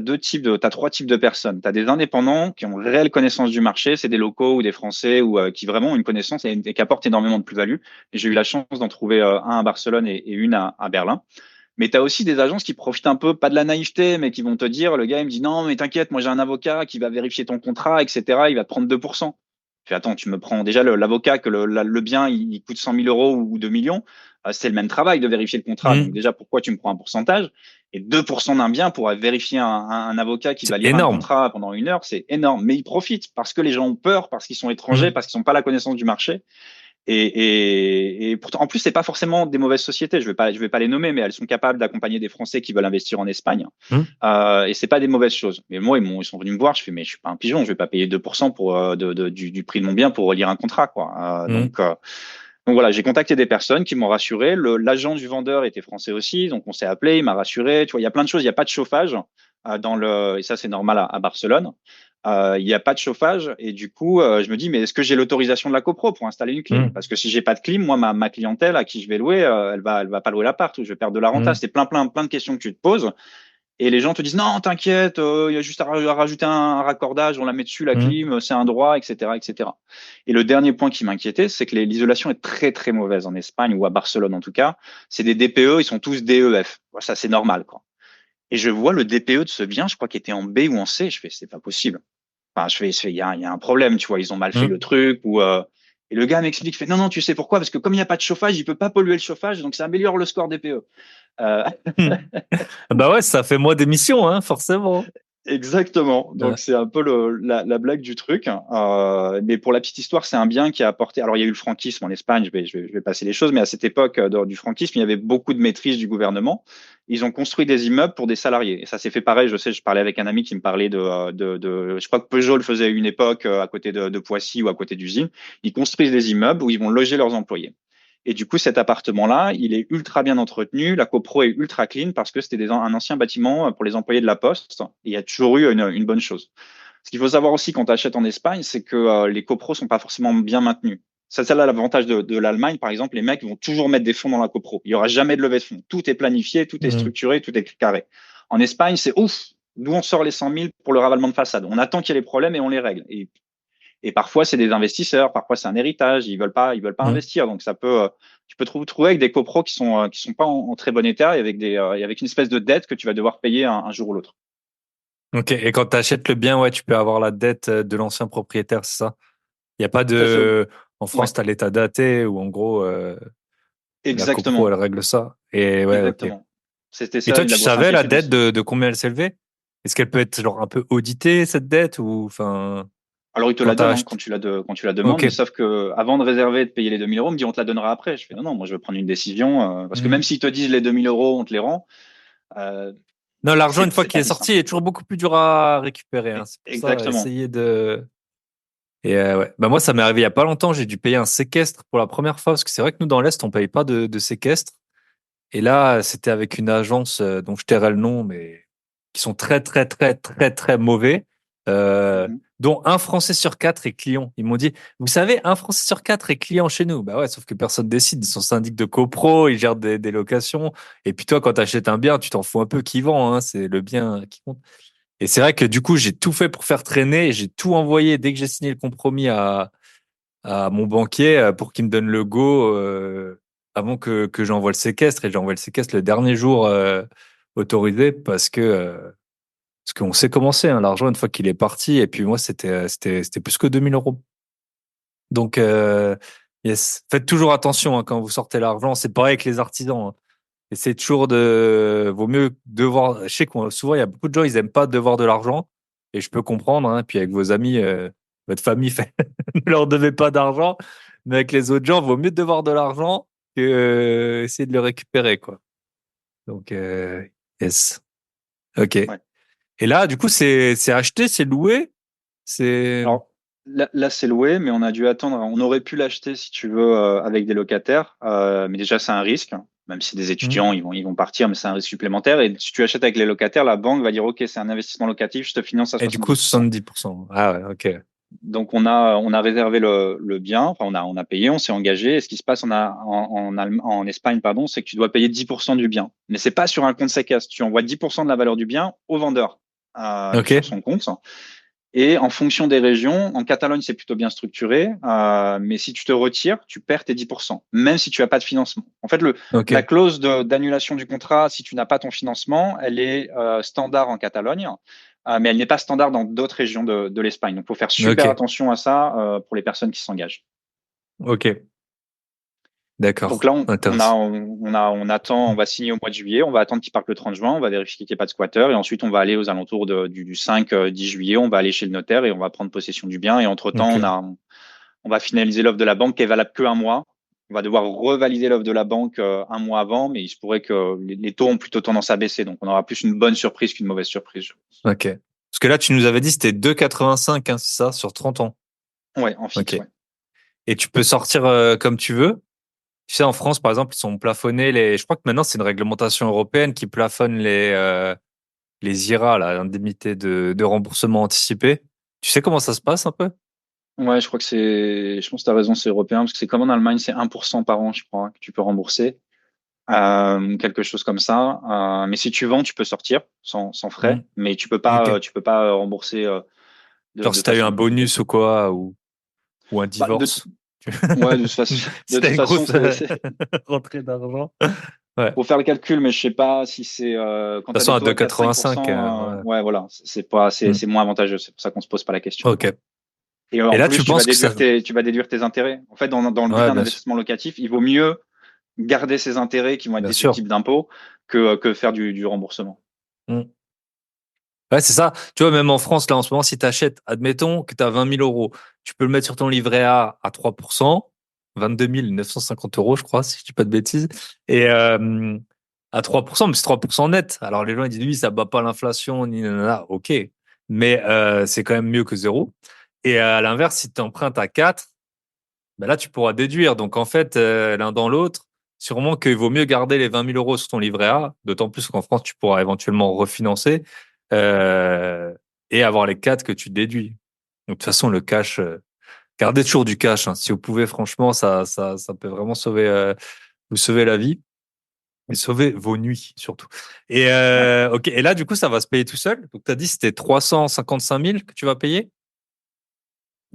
Speaker 2: trois types de personnes. Tu as des indépendants qui ont une réelle connaissance du marché, c'est des locaux ou des Français ou qui vraiment ont une connaissance et qui apportent énormément de plus-value. Et j'ai eu la chance d'en trouver un à Barcelone et une à Berlin. Mais tu as aussi des agences qui profitent un peu, pas de la naïveté, mais qui vont te dire, le gars, il me dit, non, mais t'inquiète, moi j'ai un avocat qui va vérifier ton contrat, etc. Il va te prendre 2%. Je fais, attends, tu me prends déjà l'avocat que le bien, il coûte 100 000 euros ou 2 millions. C'est le même travail de vérifier le contrat. Donc déjà, pourquoi tu me prends un pourcentage? Et 2% d'un bien pour vérifier un avocat qui
Speaker 3: C'est
Speaker 2: va lire un
Speaker 3: énorme.
Speaker 2: contrat pendant 1 heure, c'est énorme. Mais ils profitent parce que les gens ont peur, parce qu'ils sont étrangers, parce qu'ils n'ont pas la connaissance du marché. Et pourtant, en plus, c'est pas forcément des mauvaises sociétés. Je vais pas les nommer, mais elles sont capables d'accompagner des Français qui veulent investir en Espagne. Et c'est pas des mauvaises choses. Mais moi, ils sont venus me voir. Je fais, mais je suis pas un pigeon. Je vais pas payer 2% pour du prix de mon bien pour relire un contrat, quoi. Donc voilà, j'ai contacté des personnes qui m'ont rassuré. L'agent du vendeur était français aussi, donc on s'est appelé, il m'a rassuré. Tu vois, il y a plein de choses. Il n'y a pas de chauffage et ça c'est normal à Barcelone. Il n'y a pas de chauffage et du coup, je me dis, mais est-ce que j'ai l'autorisation de la copro pour installer une clim? Parce que si j'ai pas de clim, moi, ma clientèle à qui je vais louer, elle va pas louer l'appart ou je vais perdre de la renta. C'est plein de questions que tu te poses. Et les gens te disent non, t'inquiète, il y a juste à rajouter un raccordage, on la met dessus, la clim, c'est un droit, etc., etc. Et le dernier point qui m'inquiétait, c'est que l'isolation est très très mauvaise en Espagne ou à Barcelone en tout cas. C'est des DPE, ils sont tous DEF. Bon, ça c'est normal quoi. Et je vois le DPE de ce bien, je crois qu'il était en B ou en C. Je fais c'est pas possible. Enfin, il y a un problème, tu vois, ils ont mal fait le truc ou. Et le gars m'explique, fait non, tu sais pourquoi? Parce que comme il n'y a pas de chauffage, il peut pas polluer le chauffage, donc ça améliore le score DPE.
Speaker 3: Bah ouais, ça fait moins d'émissions, hein, forcément.
Speaker 2: Exactement. Donc c'est un peu la blague du truc. Mais pour la petite histoire, c'est un bien qui a apporté. Alors il y a eu le franquisme en Espagne. Je vais passer les choses, mais à cette époque du franquisme, il y avait beaucoup de maîtrise du gouvernement. Ils ont construit des immeubles pour des salariés. Et ça s'est fait pareil. Je sais, je parlais avec un ami qui me parlait je crois que Peugeot le faisait à une époque à côté de Poissy ou à côté d'usines. Ils construisent des immeubles où ils vont loger leurs employés. Et du coup, cet appartement-là, il est ultra bien entretenu. La copro est ultra clean parce que c'était un ancien bâtiment pour les employés de la Poste. Et il y a toujours eu une bonne chose. Ce qu'il faut savoir aussi quand tu achètes en Espagne, c'est que les copros sont pas forcément bien maintenus. C'est là l'avantage de l'Allemagne, par exemple. Les mecs vont toujours mettre des fonds dans la copro. Il y aura jamais de levée de fonds. Tout est planifié, tout est structuré, tout est carré. En Espagne, c'est ouf. D'où on sort les 100 000 pour le ravalement de façade. On attend qu'il y ait les problèmes et on les règle. Et parfois, c'est des investisseurs, parfois c'est un héritage, ils veulent pas investir. Donc ça peut, tu peux trouver avec des copros qui sont pas en très bon état et et avec une espèce de dette que tu vas devoir payer un jour ou l'autre.
Speaker 3: Ok, et quand tu achètes le bien, ouais, tu peux avoir la dette de l'ancien propriétaire, c'est ça? Il n'y a pas
Speaker 2: Ça,
Speaker 3: de. En
Speaker 2: ouais,
Speaker 3: France, tu as l'état daté où en gros, la copro, elle
Speaker 2: exactement,
Speaker 3: règle ça. Et ouais, ok.
Speaker 2: exactement. C'était
Speaker 3: Et
Speaker 2: ça,
Speaker 3: toi,
Speaker 2: la
Speaker 3: tu
Speaker 2: grosse
Speaker 3: savais la
Speaker 2: inquiétude
Speaker 3: dette
Speaker 2: aussi.
Speaker 3: de combien elle s'élevait? Est-ce qu'elle peut être genre un peu auditée, cette dette, ou enfin,
Speaker 2: Alors, ils te
Speaker 3: quand
Speaker 2: la
Speaker 3: tu as
Speaker 2: donnent hein,
Speaker 3: acheté?
Speaker 2: quand tu la demandes,
Speaker 3: Ok.
Speaker 2: mais sauf que avant de réserver et de payer les 2 000 euros, on me dit on te la donnera après. Je fais non, moi je veux prendre une décision parce que même s'ils te disent les 2 000 euros, on te les rend, euh,
Speaker 3: Non, l'argent, une fois
Speaker 2: c'est
Speaker 3: qu'il
Speaker 2: pas
Speaker 3: est
Speaker 2: si simple.
Speaker 3: sorti, il est toujours beaucoup plus dur à récupérer, hein. C'est pour ça,
Speaker 2: Exactement.
Speaker 3: essayer de. Et ouais. Bah moi, ça m'est arrivé il y a pas longtemps. J'ai dû payer un séquestre pour la première fois parce que c'est vrai que nous, dans l'Est, on paye pas de séquestre. Et là, c'était avec une agence dont je tairai le nom, mais qui sont très, très, très, très, très mauvais,
Speaker 2: Mhm.
Speaker 3: dont un Français sur quatre est client. Ils m'ont dit, vous savez, un Français sur quatre est client chez nous. Bah ouais, sauf que personne décide. Ils sont syndic de copro, ils gèrent des locations. Et puis toi, quand tu achètes un bien, tu t'en fous un peu qui vend, hein, c'est le bien qui compte. Et c'est vrai que du coup, j'ai tout fait pour faire traîner. J'ai tout envoyé dès que j'ai signé le compromis à mon banquier pour qu'il me donne le go avant que j'envoie le séquestre. Et j'envoie le séquestre le dernier jour autorisé parce qu'on sait comment c'est, hein, l'argent une fois qu'il est parti. Et puis moi, c'était plus que 2 000 euros. Donc, yes. Faites toujours attention hein, quand vous sortez l'argent. C'est pareil avec les artisans, hein. Essayez toujours vaut mieux devoir. Je sais que souvent, il y a beaucoup de gens, ils aiment pas devoir de l'argent. Et je peux comprendre, hein. Puis avec vos amis, votre famille, ne leur devez pas d'argent. Mais avec les autres gens, vaut mieux devoir de l'argent que essayer de le récupérer, quoi. Donc, yes. OK.
Speaker 2: Ouais.
Speaker 3: Et là, du coup, c'est acheté, c'est loué, c'est.
Speaker 2: Alors là, c'est loué, mais on a dû attendre. On aurait pu l'acheter si tu veux avec des locataires, mais déjà c'est un risque. Même si des
Speaker 3: Hmm.
Speaker 2: étudiants ils vont partir, mais c'est un risque supplémentaire. Et si tu achètes avec les locataires, la banque va dire OK, c'est un investissement locatif, je te finance à
Speaker 3: Et du coup,
Speaker 2: 70%.
Speaker 3: 70%. Ah ouais, OK.
Speaker 2: Donc on a réservé le bien, enfin on a payé, on s'est engagé. Et ce qui se passe en Espagne, pardon, c'est que tu dois payer 10% du bien. Mais c'est pas sur un compte séquestre. Tu envoies 10% de la valeur du bien au vendeur sur
Speaker 3: Ok.
Speaker 2: son compte. Et en fonction des régions, en Catalogne c'est plutôt bien structuré, mais si tu te retires, tu perds tes 10%, même si tu as pas de financement. En fait, la
Speaker 3: Ok.
Speaker 2: clause d'annulation du contrat, si tu n'as pas ton financement, elle est standard en Catalogne, mais elle n'est pas standard dans d'autres régions de l'Espagne. Donc, il faut faire super
Speaker 3: Ok.
Speaker 2: attention à ça pour les personnes qui s'engagent.
Speaker 3: Ok.
Speaker 2: Donc
Speaker 3: D'accord.
Speaker 2: là,
Speaker 3: Intéressant.
Speaker 2: on attend, on va signer au mois de juillet, on va attendre qu'il parte le 30 juin, on va vérifier qu'il n'y ait pas de squatter, et ensuite on va aller aux alentours du 5, 10 juillet, on va aller chez le notaire et on va prendre possession du bien. Et entre-temps,
Speaker 3: Ok.
Speaker 2: on va finaliser l'offre de la banque qui est valable que un mois. On va devoir revalider l'offre de la banque un mois avant, mais il se pourrait que les taux ont plutôt tendance à baisser, donc on aura plus une bonne surprise qu'une mauvaise surprise.
Speaker 3: Ok. Parce que là, tu nous avais dit c'était 2,85, hein, c'est ça, sur 30 ans.
Speaker 2: Ouais, en fixe,
Speaker 3: Ok.
Speaker 2: ouais.
Speaker 3: Et tu peux sortir comme tu veux. Tu sais, en France, par exemple, ils sont plafonnés je crois que maintenant, c'est une réglementation européenne qui plafonne les IRA, là, l'indemnité de remboursement anticipé. Tu sais comment ça se passe un peu?
Speaker 2: Ouais, je pense que tu as raison, c'est européen, parce que c'est comme en Allemagne, c'est 1% par an, je crois, que tu peux rembourser. Quelque chose comme ça. Mais si tu vends, tu peux sortir sans
Speaker 3: Hmm.
Speaker 2: frais, mais
Speaker 3: Ok.
Speaker 2: tu peux pas rembourser
Speaker 3: Genre,
Speaker 2: de
Speaker 3: si t'as eu un
Speaker 2: façon continue.
Speaker 3: bonus ou quoi, ou un
Speaker 2: Bah,
Speaker 3: divorce.
Speaker 2: ouais,
Speaker 3: Si
Speaker 2: de
Speaker 3: t'as
Speaker 2: toute
Speaker 3: une
Speaker 2: façon,
Speaker 3: grosse rentrée d'argent. Ouais. De
Speaker 2: faut faire le calcul, mais je sais pas si c'est quand
Speaker 3: toute
Speaker 2: tu as
Speaker 3: façon,
Speaker 2: des
Speaker 3: à
Speaker 2: taux à
Speaker 3: 2,85,
Speaker 2: 4-5%,
Speaker 3: ouais.
Speaker 2: ouais, voilà, c'est pas,
Speaker 3: Hmm.
Speaker 2: c'est moins avantageux. C'est pour ça qu'on se pose pas la question.
Speaker 3: Ok.
Speaker 2: Et
Speaker 3: Et
Speaker 2: en
Speaker 3: là,
Speaker 2: plus,
Speaker 3: tu penses que ça...
Speaker 2: tu vas déduire tes intérêts. En fait, dans le but
Speaker 3: Ouais,
Speaker 2: d'un
Speaker 3: bien sûr.
Speaker 2: investissement locatif, il vaut mieux garder ses intérêts qui vont être
Speaker 3: Bien sûr.
Speaker 2: déductibles d'impôts que faire du remboursement.
Speaker 3: Hmm. Ouais, c'est ça. Tu vois, même en France, là, en ce moment, si tu achètes, admettons que tu as 20 000 euros, tu peux le mettre sur ton livret A à 3%, 22 950 euros, je crois, si je dis pas de bêtises. Et à 3%, mais c'est 3% net. Alors, les gens, ils disent, oui, ça bat pas l'inflation, ni nanana. OK. Mais c'est quand même mieux que zéro. Et à l'inverse, si tu empruntes à 4, ben là, tu pourras déduire. Donc, en fait, l'un dans l'autre, sûrement qu'il vaut mieux garder les 20 000 euros sur ton livret A, d'autant plus qu'en France, tu pourras éventuellement refinancer euh, et avoir les 4 que tu déduis. Donc, de toute façon, le cash, gardez toujours du cash, hein. Si vous pouvez, franchement, ça peut vraiment vous sauver la vie et sauver vos nuits, surtout. Et,
Speaker 2: Ouais.
Speaker 3: OK. Et là, du coup, ça va se payer tout seul. Donc, tu as dit que c'était 355 000 que tu vas payer?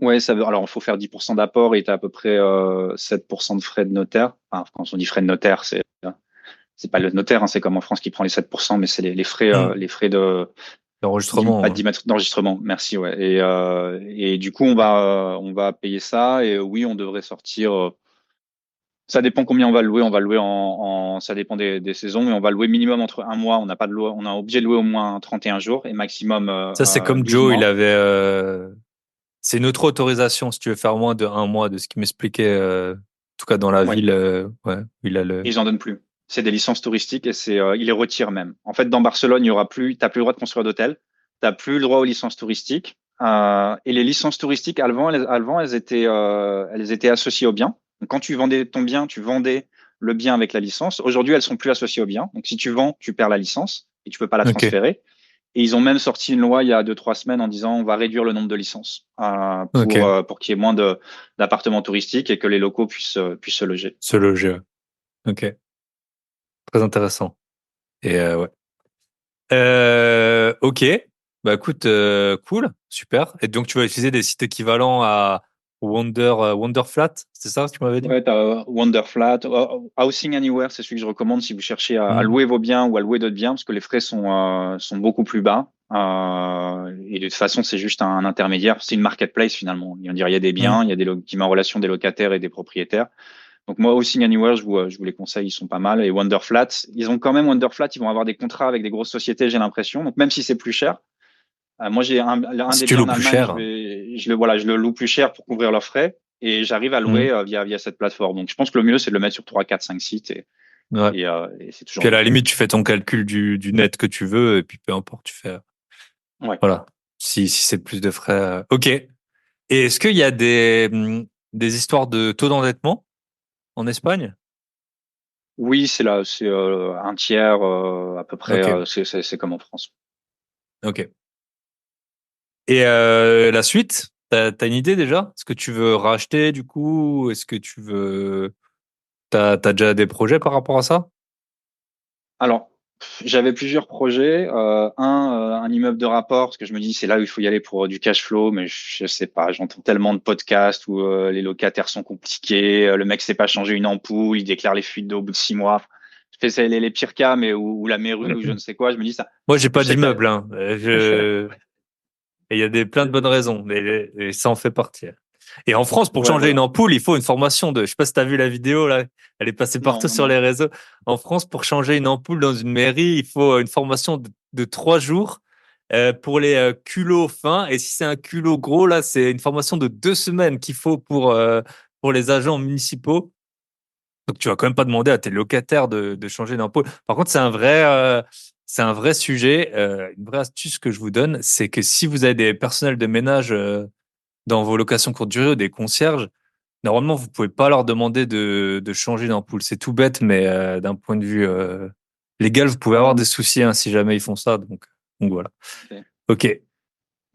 Speaker 2: Ouais, alors il faut faire 10% d'apport et tu as à peu près 7% de frais de notaire. Enfin, quand on dit frais de notaire, c'est pas le notaire, hein, c'est comme en France qui prend les 7%, mais c'est
Speaker 3: Hmm.
Speaker 2: les frais de
Speaker 3: L'enregistrement,
Speaker 2: pas
Speaker 3: ouais.
Speaker 2: d'enregistrement. Merci, ouais. Et du coup, on va payer ça. Et oui, on devrait sortir. Ça dépend combien on va le louer. On va le louer ça dépend des saisons, mais on va louer minimum entre un mois. On n'a pas de loi, on est obligé de louer au moins 31 jours et maximum
Speaker 3: Ça, c'est comme
Speaker 2: 12
Speaker 3: Joe, il
Speaker 2: mois.
Speaker 3: avait. C'est une autre autorisation si tu veux faire moins de un mois, de ce qu'il m'expliquait, en tout cas dans la
Speaker 2: Ouais.
Speaker 3: ville, ouais, où il a
Speaker 2: Et ils en donnent plus. C'est des licences touristiques et ils les retirent même. En fait, dans Barcelone, il y aura plus, t'as plus le droit de construire d'hôtel, t'as plus le droit aux licences touristiques. Et les licences touristiques, avant, elles étaient associées au bien. Donc, quand tu vendais ton bien, tu vendais le bien avec la licence. Aujourd'hui, elles sont plus associées au bien. Donc, si tu vends, tu perds la licence et tu peux pas la
Speaker 3: Ok,
Speaker 2: transférer. Et ils ont même sorti une loi il y a 2, 3 semaines en disant on va réduire le nombre de licences
Speaker 3: ok.
Speaker 2: pour qu'il y ait moins d'appartements touristiques et que les locaux puissent se loger.
Speaker 3: Se loger, ouais. Ok, très intéressant. Et ouais. Ok, bah écoute, cool, super. Et donc tu vas utiliser des sites équivalents à Wonderflat, c'est ça que tu m'avais dit?
Speaker 2: Ouais, t'as Wonderflat, Housing Anywhere, c'est celui que je recommande si vous cherchez à
Speaker 3: Hmm.
Speaker 2: louer vos biens ou à louer d'autres biens, parce que les frais sont beaucoup plus bas. Et de toute façon, c'est juste un intermédiaire. C'est une marketplace finalement. Il y a des
Speaker 3: Hmm.
Speaker 2: biens, il y a qui met en relation des locataires et des propriétaires. Donc moi, Housing Anywhere, je vous les conseille, ils sont pas mal. Et Wonderflat, ils ont quand même Wonderflat, ils vont avoir des contrats avec des grosses sociétés, j'ai l'impression. Donc même si c'est plus cher, moi j'ai un
Speaker 3: Si
Speaker 2: des
Speaker 3: tu
Speaker 2: biens
Speaker 3: loues
Speaker 2: en
Speaker 3: plus
Speaker 2: Allemagne,
Speaker 3: cher.
Speaker 2: je le loue plus cher pour couvrir leurs frais et j'arrive à
Speaker 3: Hmm.
Speaker 2: louer via cette plateforme. Donc je pense que le mieux c'est de le mettre sur 3, 4, 5 sites
Speaker 3: Ouais.
Speaker 2: et c'est toujours
Speaker 3: Puis à
Speaker 2: mieux.
Speaker 3: la limite, tu fais ton calcul du net que tu veux, et puis peu importe, tu fais.
Speaker 2: Ouais.
Speaker 3: Voilà. Si c'est plus de frais. Ok. Et est-ce qu'il y a des histoires de taux d'endettement en Espagne?
Speaker 2: Oui, c'est un tiers à peu près.
Speaker 3: Ok.
Speaker 2: C'est comme en France.
Speaker 3: Ok. Et la suite? T'as une idée déjà? Est-ce que tu veux racheter du coup? Est-ce que tu veux... T'as déjà des projets par rapport à ça?
Speaker 2: Alors, j'avais plusieurs projets. Un immeuble de rapport, parce que je me dis c'est là où il faut y aller pour du cash flow, mais je sais pas. J'entends tellement de podcasts où les locataires sont compliqués, le mec sait pas changer une ampoule, il déclare les fuites d'eau au bout de 6 mois. Je fais les pires cas, mais où la mairie ou je ne sais quoi. Je me dis ça.
Speaker 3: Moi, j'ai pas
Speaker 2: Je sais que
Speaker 3: d'immeuble, hein. Et il y a plein de bonnes raisons, mais et ça en fait partie. Et en France, pour
Speaker 2: ouais,
Speaker 3: changer une
Speaker 2: voilà.
Speaker 3: ampoule, il faut une formation de, je sais pas si t'as vu la vidéo, là. Elle est passée
Speaker 2: Non,
Speaker 3: partout
Speaker 2: non,
Speaker 3: sur
Speaker 2: non.
Speaker 3: les réseaux. En France, pour changer une ampoule dans une mairie, il faut une formation de 3 jours, pour les culots fins. Et si c'est un culot gros, là, c'est une formation de 2 semaines qu'il faut pour les agents municipaux. Donc, tu vas quand même pas demander à tes locataires de changer d'ampoule. Par contre, c'est un vrai sujet. Une vraie astuce que je vous donne, c'est que si vous avez des personnels de ménage dans vos locations courte durée ou des concierges, normalement, vous pouvez pas leur demander de changer d'ampoule. C'est tout bête, mais d'un point de vue légal, vous pouvez avoir
Speaker 2: Ouais,
Speaker 3: des soucis hein, si jamais ils font ça. Donc voilà.
Speaker 2: ok.
Speaker 3: Ok.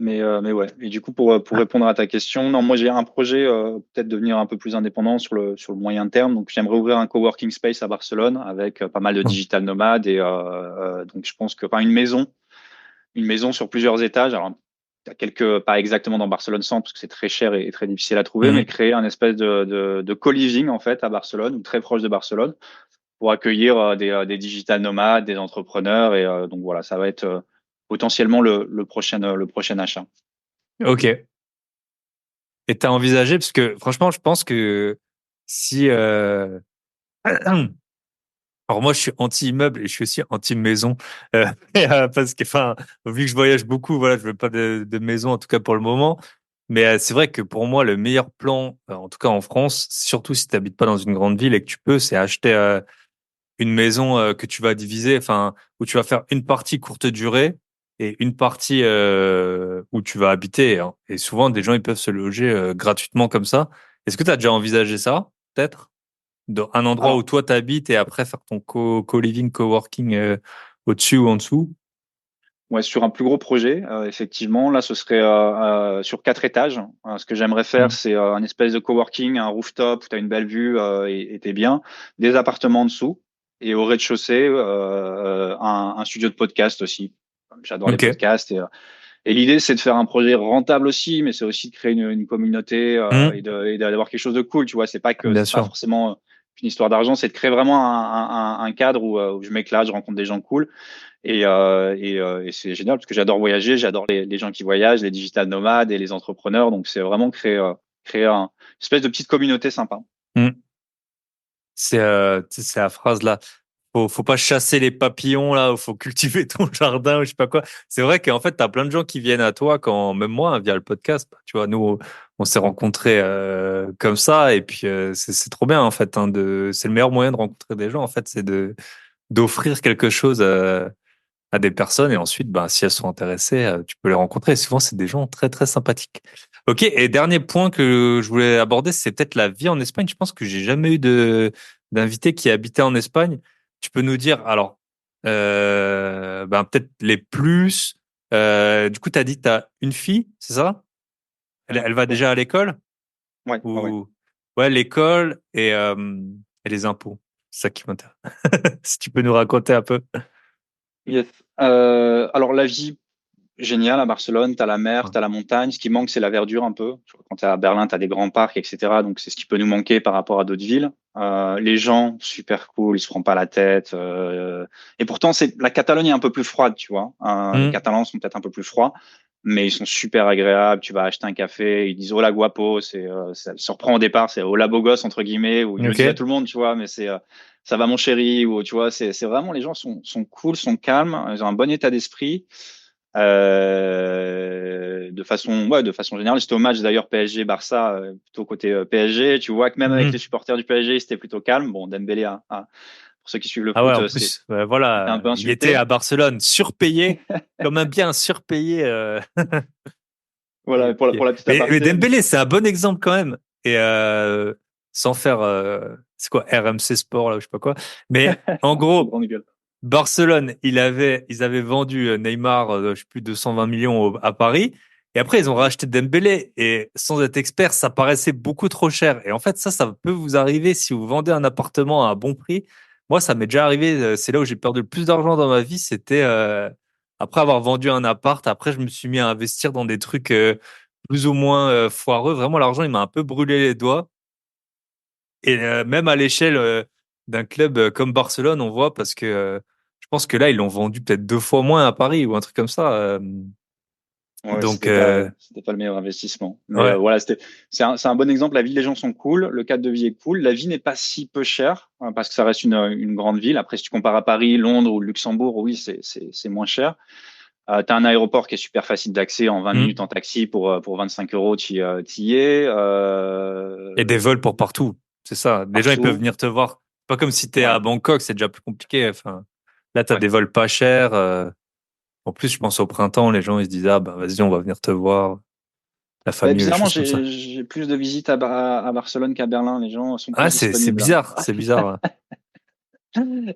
Speaker 2: Mais ouais. Et du coup, pour répondre à ta question, non, moi j'ai un projet peut-être devenir un peu plus indépendant sur le moyen terme. Donc j'aimerais ouvrir un coworking space à Barcelone avec pas mal de digital nomades et donc je pense que enfin une maison sur plusieurs étages. Alors il y a quelques pas exactement dans Barcelone centre parce que c'est très cher et très difficile à trouver, mais
Speaker 3: Mhm.
Speaker 2: créer un espèce de co-living en fait à Barcelone ou très proche de Barcelone pour accueillir des digital nomades, des entrepreneurs et donc voilà, ça va être potentiellement le prochain achat.
Speaker 3: Ok. Et t'as envisagé, parce que franchement, je pense que si alors moi, je suis anti-immeuble et je suis aussi anti-maison parce que, enfin, vu que je voyage beaucoup, voilà, je veux pas de maison en tout cas pour le moment. Mais c'est vrai que pour moi, le meilleur plan, en tout cas en France, surtout si tu habites pas dans une grande ville et que tu peux, c'est acheter une maison que tu vas diviser, enfin, où tu vas faire une partie courte durée et une partie où tu vas habiter, hein. Et souvent, des gens ils peuvent se loger gratuitement comme ça. Est-ce que tu as déjà envisagé ça, peut-être? Dans un endroit où
Speaker 2: Alors,
Speaker 3: toi t'habites et après faire ton co-living, coworking au-dessus ou en dessous.
Speaker 2: ouais, sur un plus gros projet, effectivement, là, ce serait sur 4 étages. Ce que j'aimerais faire,
Speaker 3: Mm.
Speaker 2: c'est un espèce de coworking, un rooftop où tu as une belle vue et t'es bien, des appartements en dessous, et au rez-de-chaussée, un studio de podcast aussi. J'adore les
Speaker 3: Ok.
Speaker 2: podcasts. Et l'idée, c'est de faire un projet rentable aussi, mais c'est aussi de créer une communauté
Speaker 3: Mm.
Speaker 2: et d'avoir quelque chose de cool. Tu vois,
Speaker 3: Bien
Speaker 2: c'est pas
Speaker 3: sûr.
Speaker 2: forcément une histoire d'argent, c'est de créer vraiment un cadre où je m'éclate, je rencontre des gens cool. Et c'est génial parce que j'adore voyager, j'adore les gens qui voyagent, les digital nomades et les entrepreneurs. Donc, c'est vraiment créer une espèce de petite communauté sympa.
Speaker 3: Mm. Tu sais, c'est la phrase là. Faut pas chasser les papillons là, faut cultiver ton jardin ou je sais pas quoi. C'est vrai qu'en fait, t'as plein de gens qui viennent à toi quand, même moi, hein, via le podcast. Tu vois, nous, on s'est rencontrés comme ça et puis c'est trop bien en fait. Hein, c'est le meilleur moyen de rencontrer des gens en fait, c'est d'offrir quelque chose à des personnes et ensuite, ben, si elles sont intéressées, tu peux les rencontrer. Et souvent, c'est des gens très, très sympathiques. Ok. Et dernier point que je voulais aborder, c'est peut-être la vie en Espagne. Je pense que j'ai jamais eu d'invité qui habitait en Espagne. Tu peux nous dire, alors, ben, peut-être les plus. Du coup, tu as dit que tu as une fille, c'est ça? Elle va
Speaker 2: Ouais,
Speaker 3: déjà à l'école?
Speaker 2: ouais, ouais, ouais.
Speaker 3: Ou, ouais, l'école et les impôts. C'est ça qui m'intéresse. Si tu peux nous raconter un peu.
Speaker 2: Yes. Alors, la vie, génial à Barcelone, tu as la mer,
Speaker 3: Ouais.
Speaker 2: tu as la montagne. Ce qui manque, c'est la verdure un peu. Quand tu es à Berlin, tu as des grands parcs, etc. Donc, c'est ce qui peut nous manquer par rapport à d'autres villes. Les gens, super cool, ils se prennent pas la tête. Et pourtant, la Catalogne est un peu plus froide, tu vois. Les
Speaker 3: Hmm.
Speaker 2: Catalans sont peut-être un peu plus froids, mais ils sont super agréables. Tu vas acheter un café, ils disent hola guapo. Ça me surprend au départ, c'est hola beau gosse, entre guillemets, ou ils le disent à
Speaker 3: Ok.
Speaker 2: tout le monde, tu vois, mais c'est ça va mon chéri, ou tu vois, c'est vraiment, les gens sont cool, sont calmes, ils ont un bon état d'esprit. De façon générale, j'étais au match d'ailleurs PSG-Barça, plutôt côté PSG. Tu vois que même avec les
Speaker 3: Mhm.
Speaker 2: supporters du PSG, c'était plutôt calme. Bon, Dembélé, pour ceux qui suivent le
Speaker 3: Ah ouais,
Speaker 2: foot,
Speaker 3: en
Speaker 2: c'était
Speaker 3: plus, ouais,
Speaker 2: un
Speaker 3: voilà,
Speaker 2: peu
Speaker 3: il était
Speaker 2: insulté.
Speaker 3: à Barcelone, surpayé, comme un bien surpayé. Et
Speaker 2: Voilà, pour
Speaker 3: puis,
Speaker 2: la petite
Speaker 3: mais
Speaker 2: aparté.
Speaker 3: Dembélé, c'est un bon exemple quand même. Et sans faire, c'est quoi, RMC Sport, là, ou je sais pas quoi. Mais en
Speaker 2: C'est une
Speaker 3: gros,
Speaker 2: grande gueule.
Speaker 3: Barcelone, ils avaient vendu Neymar, je sais plus, 220 millions à Paris. Et après, ils ont racheté Dembélé. Et sans être expert, ça paraissait beaucoup trop cher. Et en fait, ça peut vous arriver si vous vendez un appartement à un bon prix. Moi, ça m'est déjà arrivé. C'est là où j'ai perdu le plus d'argent dans ma vie. C'était après avoir vendu un appart. Après, je me suis mis à investir dans des trucs plus ou moins foireux. Vraiment, l'argent, il m'a un peu brûlé les doigts. Et même à l'échelle d'un club comme Barcelone, on voit parce que je pense que là, ils l'ont vendu peut-être 2 fois moins à Paris ou un truc comme ça.
Speaker 2: Ouais,
Speaker 3: Donc,
Speaker 2: c'était pas le meilleur investissement. Mais
Speaker 3: ouais.
Speaker 2: voilà, c'est un bon exemple. La vie, les gens sont cool, le cadre de vie est cool. La vie n'est pas si peu chère parce que ça reste une grande ville. Après, si tu compares à Paris, Londres ou Luxembourg, oui, c'est moins cher. Tu as un aéroport qui est super facile d'accès en 20
Speaker 3: Hmm.
Speaker 2: minutes en taxi pour 25 euros, tu y es.
Speaker 3: Et des vols pour partout. C'est ça. Les gens, ils peuvent
Speaker 2: Partout.
Speaker 3: venir te voir. Pas comme si tu es à
Speaker 2: Ouais,
Speaker 3: Bangkok, c'est déjà plus compliqué. Enfin, là, tu as
Speaker 2: ouais.
Speaker 3: des vols pas chers. En plus, je pense au printemps, les gens, ils se disent, ah, bah, vas-y, on va venir te voir. La
Speaker 2: Bah,
Speaker 3: famille ou des
Speaker 2: bizarrement,
Speaker 3: choses comme ça.
Speaker 2: j'ai plus de visites à Barcelone qu'à Berlin. Les gens sont
Speaker 3: Ah,
Speaker 2: plus
Speaker 3: c'est
Speaker 2: disponibles.
Speaker 3: bizarre. C'est bizarre.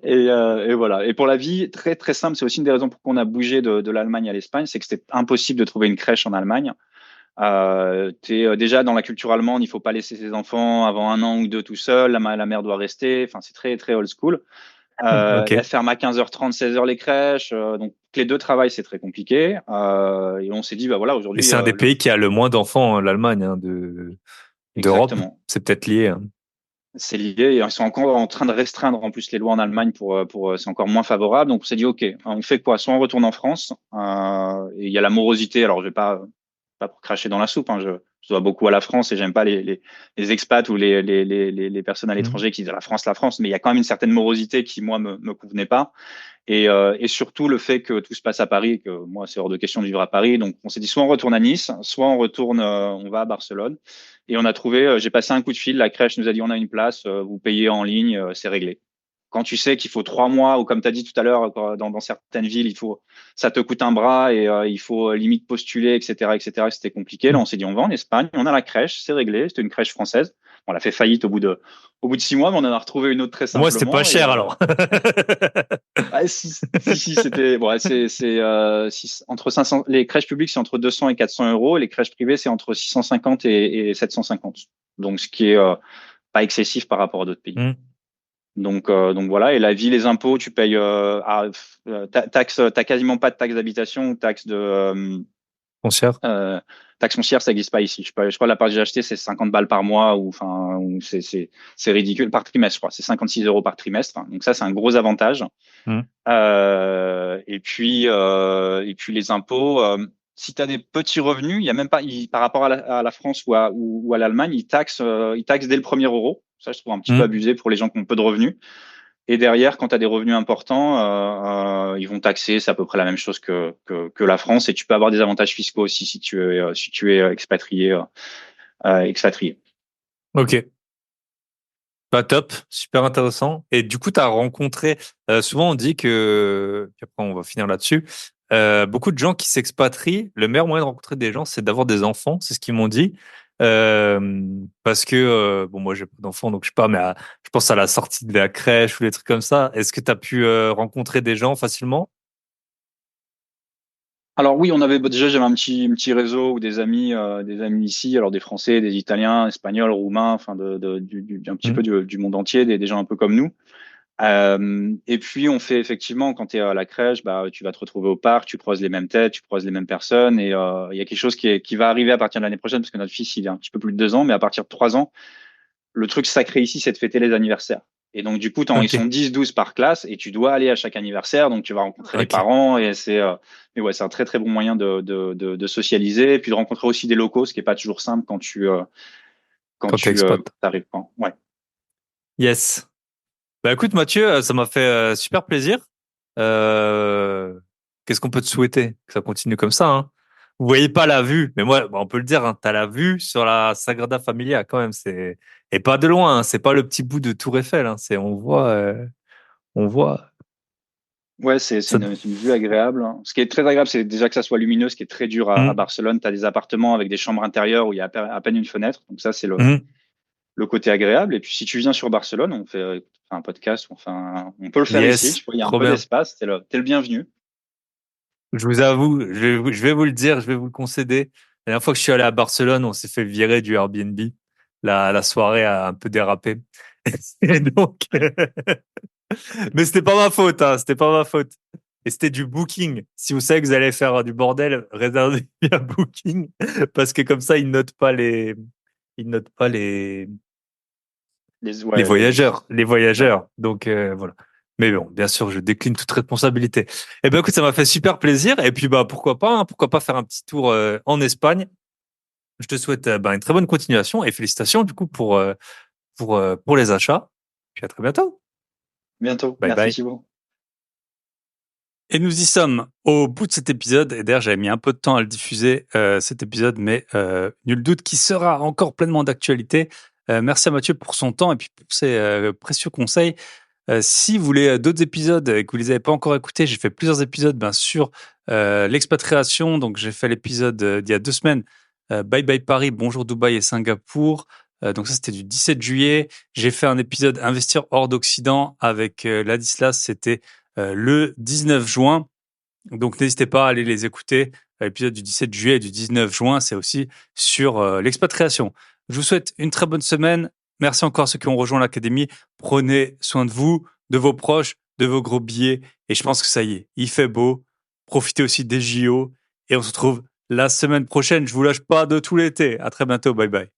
Speaker 2: Et voilà. Et pour la vie, très très simple, c'est aussi une des raisons pour qu'on a bougé de l'Allemagne à l'Espagne, c'est que c'était impossible de trouver une crèche en Allemagne. Déjà dans la culture allemande, il faut pas laisser ses enfants avant 1 an ou 2 tout seuls. La mère doit rester. Enfin, c'est très très old school.
Speaker 3: Ok.
Speaker 2: Elles ferment à 15h30, 16h les crèches. Donc les deux travaillent, c'est très compliqué. Et on s'est dit, bah voilà,
Speaker 3: Et
Speaker 2: aujourd'hui,
Speaker 3: c'est un des pays qui a le moins d'enfants, l'Allemagne, hein, d'Europe.
Speaker 2: exactement.
Speaker 3: C'est peut-être lié. Hein.
Speaker 2: C'est lié. Et ils sont encore en train de restreindre en plus les lois en Allemagne pour c'est encore moins favorable. Donc on s'est dit, ok, on fait quoi? Soit on retourne en France. Et il y a la morosité. Alors je vais pas pour cracher dans la soupe. Hein, je dois beaucoup à la France et j'aime pas les expats ou les personnes à
Speaker 3: Mhm.
Speaker 2: l'étranger qui disent la France. Mais il y a quand même une certaine morosité qui moi me convenait pas. Et surtout le fait que tout se passe à Paris, que moi c'est hors de question de vivre à Paris. Donc on s'est dit soit on retourne à Nice, soit on va à Barcelone. Et on a trouvé, j'ai passé un coup de fil, la crèche nous a dit on a une place, vous payez en ligne, c'est réglé. Quand tu sais qu'il faut 3 mois, ou comme tu as dit tout à l'heure, dans certaines villes, ça te coûte un bras et il faut limite postuler, etc., etc. C'était compliqué. Là, on s'est dit, on va en Espagne, on a la crèche, c'est réglé. C'était une crèche française. On a fait faillite au bout de 6 mois, mais on en a retrouvé une autre très
Speaker 3: Moi, c'est pas
Speaker 2: simplement.
Speaker 3: cher alors.
Speaker 2: Si, c'était, bon, entre 500, les crèches publiques, c'est entre 200 et 400 euros. Les crèches privées, c'est entre 650 et 750. Donc, ce qui est pas excessif par rapport à d'autres pays.
Speaker 3: Mhm.
Speaker 2: Donc voilà, et la vie, les impôts, tu payes t'as quasiment pas de taxe d'habitation ou
Speaker 3: Foncière.
Speaker 2: taxe foncière, ça n'existe pas ici. Je crois la part que j'ai achetée, c'est 50 balles par mois ou enfin c'est ridicule par trimestre, je crois. C'est 56 euros par trimestre. Donc ça, c'est un gros avantage.
Speaker 3: Mhm.
Speaker 2: Et puis les impôts. Si tu as des petits revenus, il y a même pas, par rapport à la France ou à l'Allemagne, ils taxent dès le premier euro. Ça, je trouve un petit peu
Speaker 3: Mhm.
Speaker 2: abusé pour les gens qui ont peu de revenus. Et derrière, quand tu as des revenus importants, ils vont taxer, c'est à peu près la même chose que la France. Et tu peux avoir des avantages fiscaux aussi si tu es expatrié.
Speaker 3: Ok. Bah, top, super intéressant. Et du coup, tu as rencontré, souvent on dit que, puis après on va finir là-dessus, beaucoup de gens qui s'expatrient, le meilleur moyen de rencontrer des gens, c'est d'avoir des enfants, c'est ce qu'ils m'ont dit. Parce que, bon, moi j'ai pas d'enfants, donc je sais pas, mais je pense à la sortie de la crèche ou des trucs comme ça. Est-ce que tu as pu rencontrer des gens facilement?
Speaker 2: Alors oui, déjà j'avais un petit réseau ou des amis ici, alors des Français, des Italiens, Espagnols, Roumains, enfin un petit peu
Speaker 3: Hmm.
Speaker 2: du monde entier, des gens un peu comme nous. Et puis on fait effectivement quand tu es à la crèche, bah tu vas te retrouver au parc, tu croises les mêmes têtes, tu croises les mêmes personnes, et il y a quelque chose qui va arriver à partir de l'année prochaine parce que notre fils il a un petit peu plus de 2 ans, mais à partir de 3 ans, le truc sacré ici c'est de fêter les anniversaires. Et donc du coup, ils sont
Speaker 3: Ok,
Speaker 2: 10, 12 par classe et tu dois aller à chaque anniversaire, donc tu vas rencontrer les
Speaker 3: ok.
Speaker 2: parents et mais ouais, c'est un très très bon moyen de socialiser et puis de rencontrer aussi des locaux, ce qui est pas toujours simple quand tu quand
Speaker 3: Quand t'es
Speaker 2: tu
Speaker 3: expat.
Speaker 2: t'arrives pas. Ouais.
Speaker 3: Yes. Bah écoute Mathieu, ça m'a fait super plaisir. Euh, Qu'est-ce qu'on peut te souhaiter? Que ça continue comme ça, hein. Vous voyez pas la vue, mais moi, bah, on peut le dire, hein, t'as la vue sur la Sagrada Familia quand même. Et pas de loin, hein, c'est pas le petit bout de Tour Eiffel, hein, on voit.
Speaker 2: Ouais, c'est
Speaker 3: Ça...
Speaker 2: une vue agréable, hein. Ce qui est très agréable, c'est déjà que ça soit lumineux, ce qui est très dur à
Speaker 3: Mhm.
Speaker 2: Barcelone. Tu as des appartements avec des chambres intérieures où il y a à peine une fenêtre. Donc ça, c'est le,
Speaker 3: Mhm.
Speaker 2: le côté agréable. Et puis si tu viens sur Barcelone, on fait un podcast, on peut le faire ici.
Speaker 3: Yes,
Speaker 2: Tu vois, il y a un
Speaker 3: trop
Speaker 2: peu
Speaker 3: bien.
Speaker 2: d'espace. T'es le bienvenu.
Speaker 3: Je vous avoue, je vais vous le dire, je vais vous le concéder. La dernière fois que je suis allé à Barcelone, on s'est fait virer du Airbnb. La soirée a un peu dérapé. Et donc, mais c'était pas ma faute, hein, c'était pas ma faute. Et c'était du Booking. Si vous savez que vous allez faire du bordel, réservez via Booking, parce que comme ça, ils notent pas
Speaker 2: Ouais,
Speaker 3: les voyageurs. Donc voilà. Mais bon, bien sûr, je décline toute responsabilité. Eh ben écoute, ça m'a fait super plaisir. Et puis bah pourquoi pas faire un petit tour en Espagne. Je te souhaite une très bonne continuation et félicitations du coup pour les achats. Puis à très bientôt.
Speaker 2: bientôt.
Speaker 3: Bye
Speaker 2: Merci
Speaker 3: bye.
Speaker 2: Thibaut.
Speaker 1: Et nous y sommes au bout de cet épisode. Et d'ailleurs, j'avais mis un peu de temps à le diffuser, cet épisode, mais nul doute qu'il sera encore pleinement d'actualité. Merci à Mathieu pour son temps et puis pour ses précieux conseils. Si vous voulez d'autres épisodes et que vous les avez pas encore écoutés, j'ai fait plusieurs épisodes sur l'expatriation. Donc, j'ai fait l'épisode d'il y a 2 semaines, Bye Bye Paris, Bonjour Dubaï et Singapour. Donc ça, c'était du 17 juillet. J'ai fait un épisode Investir hors d'Occident avec Ladislas. C'était le 19 juin. Donc, n'hésitez pas à aller les écouter. L'épisode du 17 juillet et du 19 juin, c'est aussi sur l'expatriation. Je vous souhaite une très bonne semaine. Merci encore à ceux qui ont rejoint l'Académie. Prenez soin de vous, de vos proches, de vos gros billets. Et je pense que ça y est, il fait beau. Profitez aussi des JO. Et on se retrouve la semaine prochaine. Je vous lâche pas de tout l'été. À très bientôt. Bye bye.